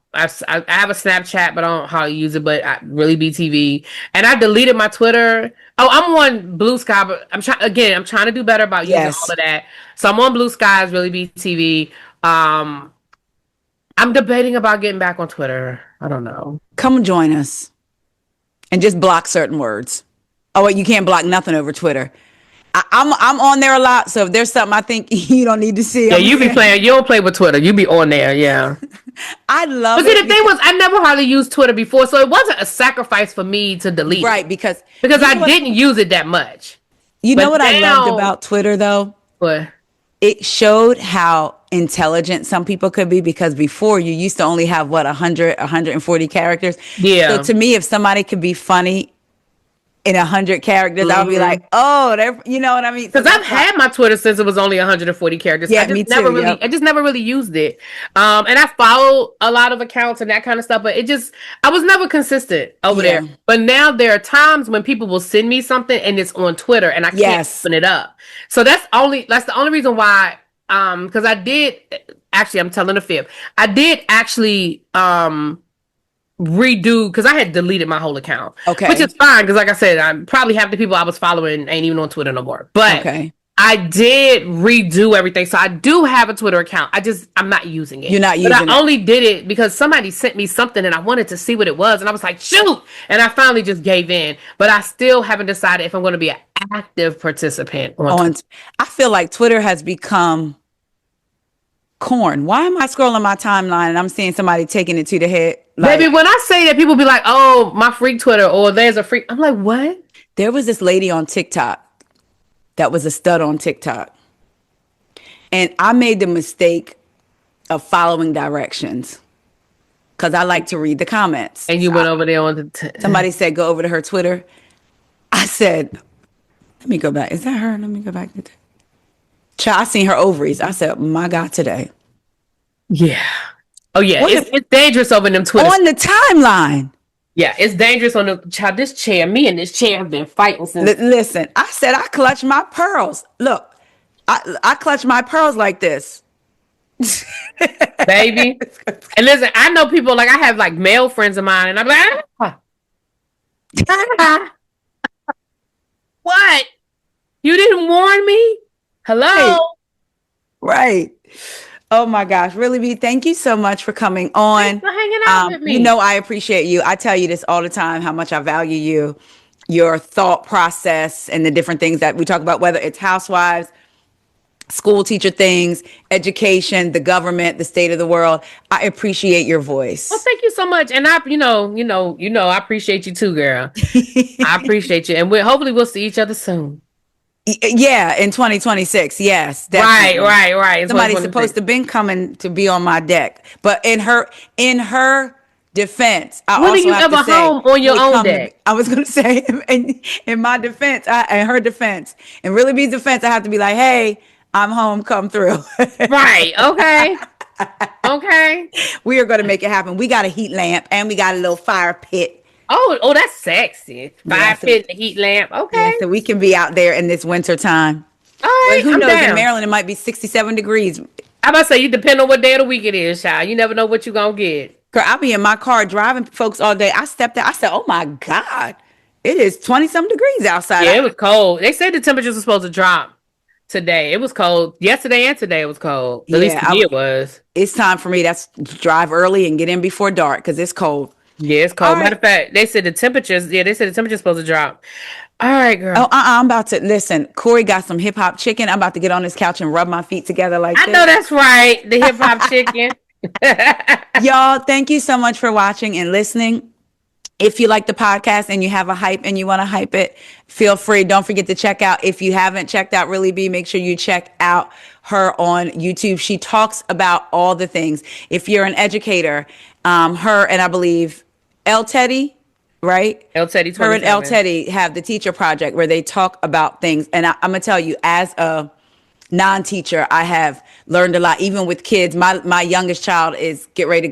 have a Snapchat, but I don't know how to use it. But I really BTV, and I deleted my Twitter. Oh, I'm on Blue Sky, but I'm trying to do better about using all Yes. of that. So I'm on Blue Skies, really BTV. Um, I'm debating about getting back on Twitter. I don't know. Come join us and just block certain words. Oh, wait, you can't block nothing over Twitter. I'm on there a lot, so if there's something I think you don't need to see, Yeah, I'm gonna you be say playing. You don't play with Twitter. You be on there. Yeah. I But love see, it the thing because was, I never hardly used Twitter before, so it wasn't a sacrifice for me to delete it right because because you I know what didn't use it that much. you know But what I loved now, about Twitter though? but It showed how intelligent some people could be because before you used to only have what 100 140 characters. So yeah. to me if somebody could be funny in 100 characters I would be like, Mm-hmm. "Oh, they're you know what I mean?" So Because I've that's why had my Twitter since it was only 140 characters. yeah, me too. Yep. I just never really used it. And I followed a lot of accounts and that kind of stuff, but I was never consistent over there. Yeah. But now there are times when people will send me something and it's on Twitter and I can't Yes. open it up. So that's the only reason why. Because actually, I'm telling a fib. I did actually, redo because I had deleted my whole account, which Okay. is fine because, like I said, I'm probably half the people I was following ain't even on Twitter no more. But Okay. I did redo everything, so I do have a Twitter account. I'm not using it, You're not but I using it. only did it because somebody sent me something and I wanted to see what it was, and I was like, shoot! And I finally just gave in. But I still haven't decided if I'm going to be an active participant on On Twitter. I feel like Twitter has become corn. Why am I scrolling my timeline and I'm seeing somebody taking it to the head? Baby, Like when I say that, people be like, "Oh, my freak Twitter," or "There's a freak." I'm like, "What?" there was this lady on TikTok that was a stud on TikTok. And I made the mistake of following directions because I like to read the comments. And you went over there on the. Somebody said, go over to her Twitter. I said, let me go back. Is that her? Let me go back. Child, I seen her ovaries. I said, my God, today. Yeah. Oh yeah, What if it's dangerous over them Twitter. on the timeline? Yeah, it's dangerous on the child. This chair, me and this chair have been fighting since. Listen, I said I clutch my pearls. Look, I clutch my pearls like this. Baby. And listen, I know people like I have like male friends of mine, and I'm like, ah, what? You didn't warn me? Hello? Right, right. Oh my gosh, really, B, thank you so much for coming Thanks on. for hanging out with You me. know, I appreciate you. I tell you this all the time, how much I value you, your thought process, and the different things that we talk about, whether it's housewives, school teacher things, education, the government, the state of the world. I appreciate your Well, voice. thank you so much. And I appreciate you too, girl. I appreciate you. And hopefully we'll see each other soon. Yeah, in 2026. Yes, Right, definitely. right, right. In Somebody's supposed 2026. to been coming to be on my deck. But in her defense, I When are also you have to ever say home on your they own come to be, deck? I was going to say in my defense, in her defense, and really be defense, I have to be like, "Hey, I'm home, come through." Right. Okay. Okay. We are going to make it happen. We got a heat lamp and we got a little fire pit. Oh, that's sexy. Yeah, Fire so pit, the heat lamp. yeah, Okay. so we can be out there in this winter time. All But right. who I'm knows? In down. Maryland, it might be 67 degrees. I about to say you depend on what day of the week it is, child. You never know what you gonna get. Girl, I'll be in my car driving folks all day. I stepped out. I said, "Oh my God, it is 20 some degrees outside." Yeah, it was cold. They said the temperatures were supposed to drop today. It was cold. Yesterday and today it was cold. At least Yeah, to me it was. it's time for me. That's drive early and get in before dark because it's cold. Yeah, it's All cold. Matter right. of fact, they said the temperature's supposed to drop. All right, Oh, girl. I'm about to listen. Corey got some hip hop chicken. I'm about to get on this couch and rub my feet together like I know this. that's right. The hip hop chicken. Y'all, thank you so much for watching and listening. If you like the podcast and you have a hype and you want to hype it, feel free. Don't forget to check out. If you haven't checked out Really B, make sure you check out her on YouTube. She talks about all the things. If you're an educator, her and I believe El Teddy, right? El Teddy Her and El 27. Teddy have the teacher project where they talk about things. And I'm going to tell you, as a non-teacher, I have learned a lot, even with kids. My youngest child is going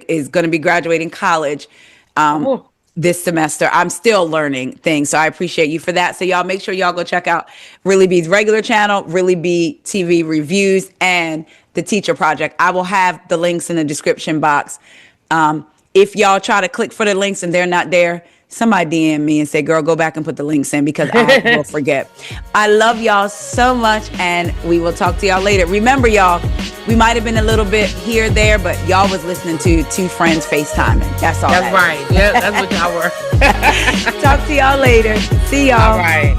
to be graduating college. Oh. this semester. I'm still learning things. So I appreciate you for that. So y'all make sure y'all go check out Really B's regular channel, Really B TV reviews, and the Teacher Project. I will have the links in the description box. If y'all try to click for the links and they're not there, somebody DM me and say, girl, go back and put the links in because I will forget. I love y'all so much, and we will talk to y'all later. Remember, y'all, we might have been a little bit here, there, but y'all was listening to two friends FaceTiming. That's all. That's right. Yeah, that's what y'all were. Talk to y'all later. See y'all. All right.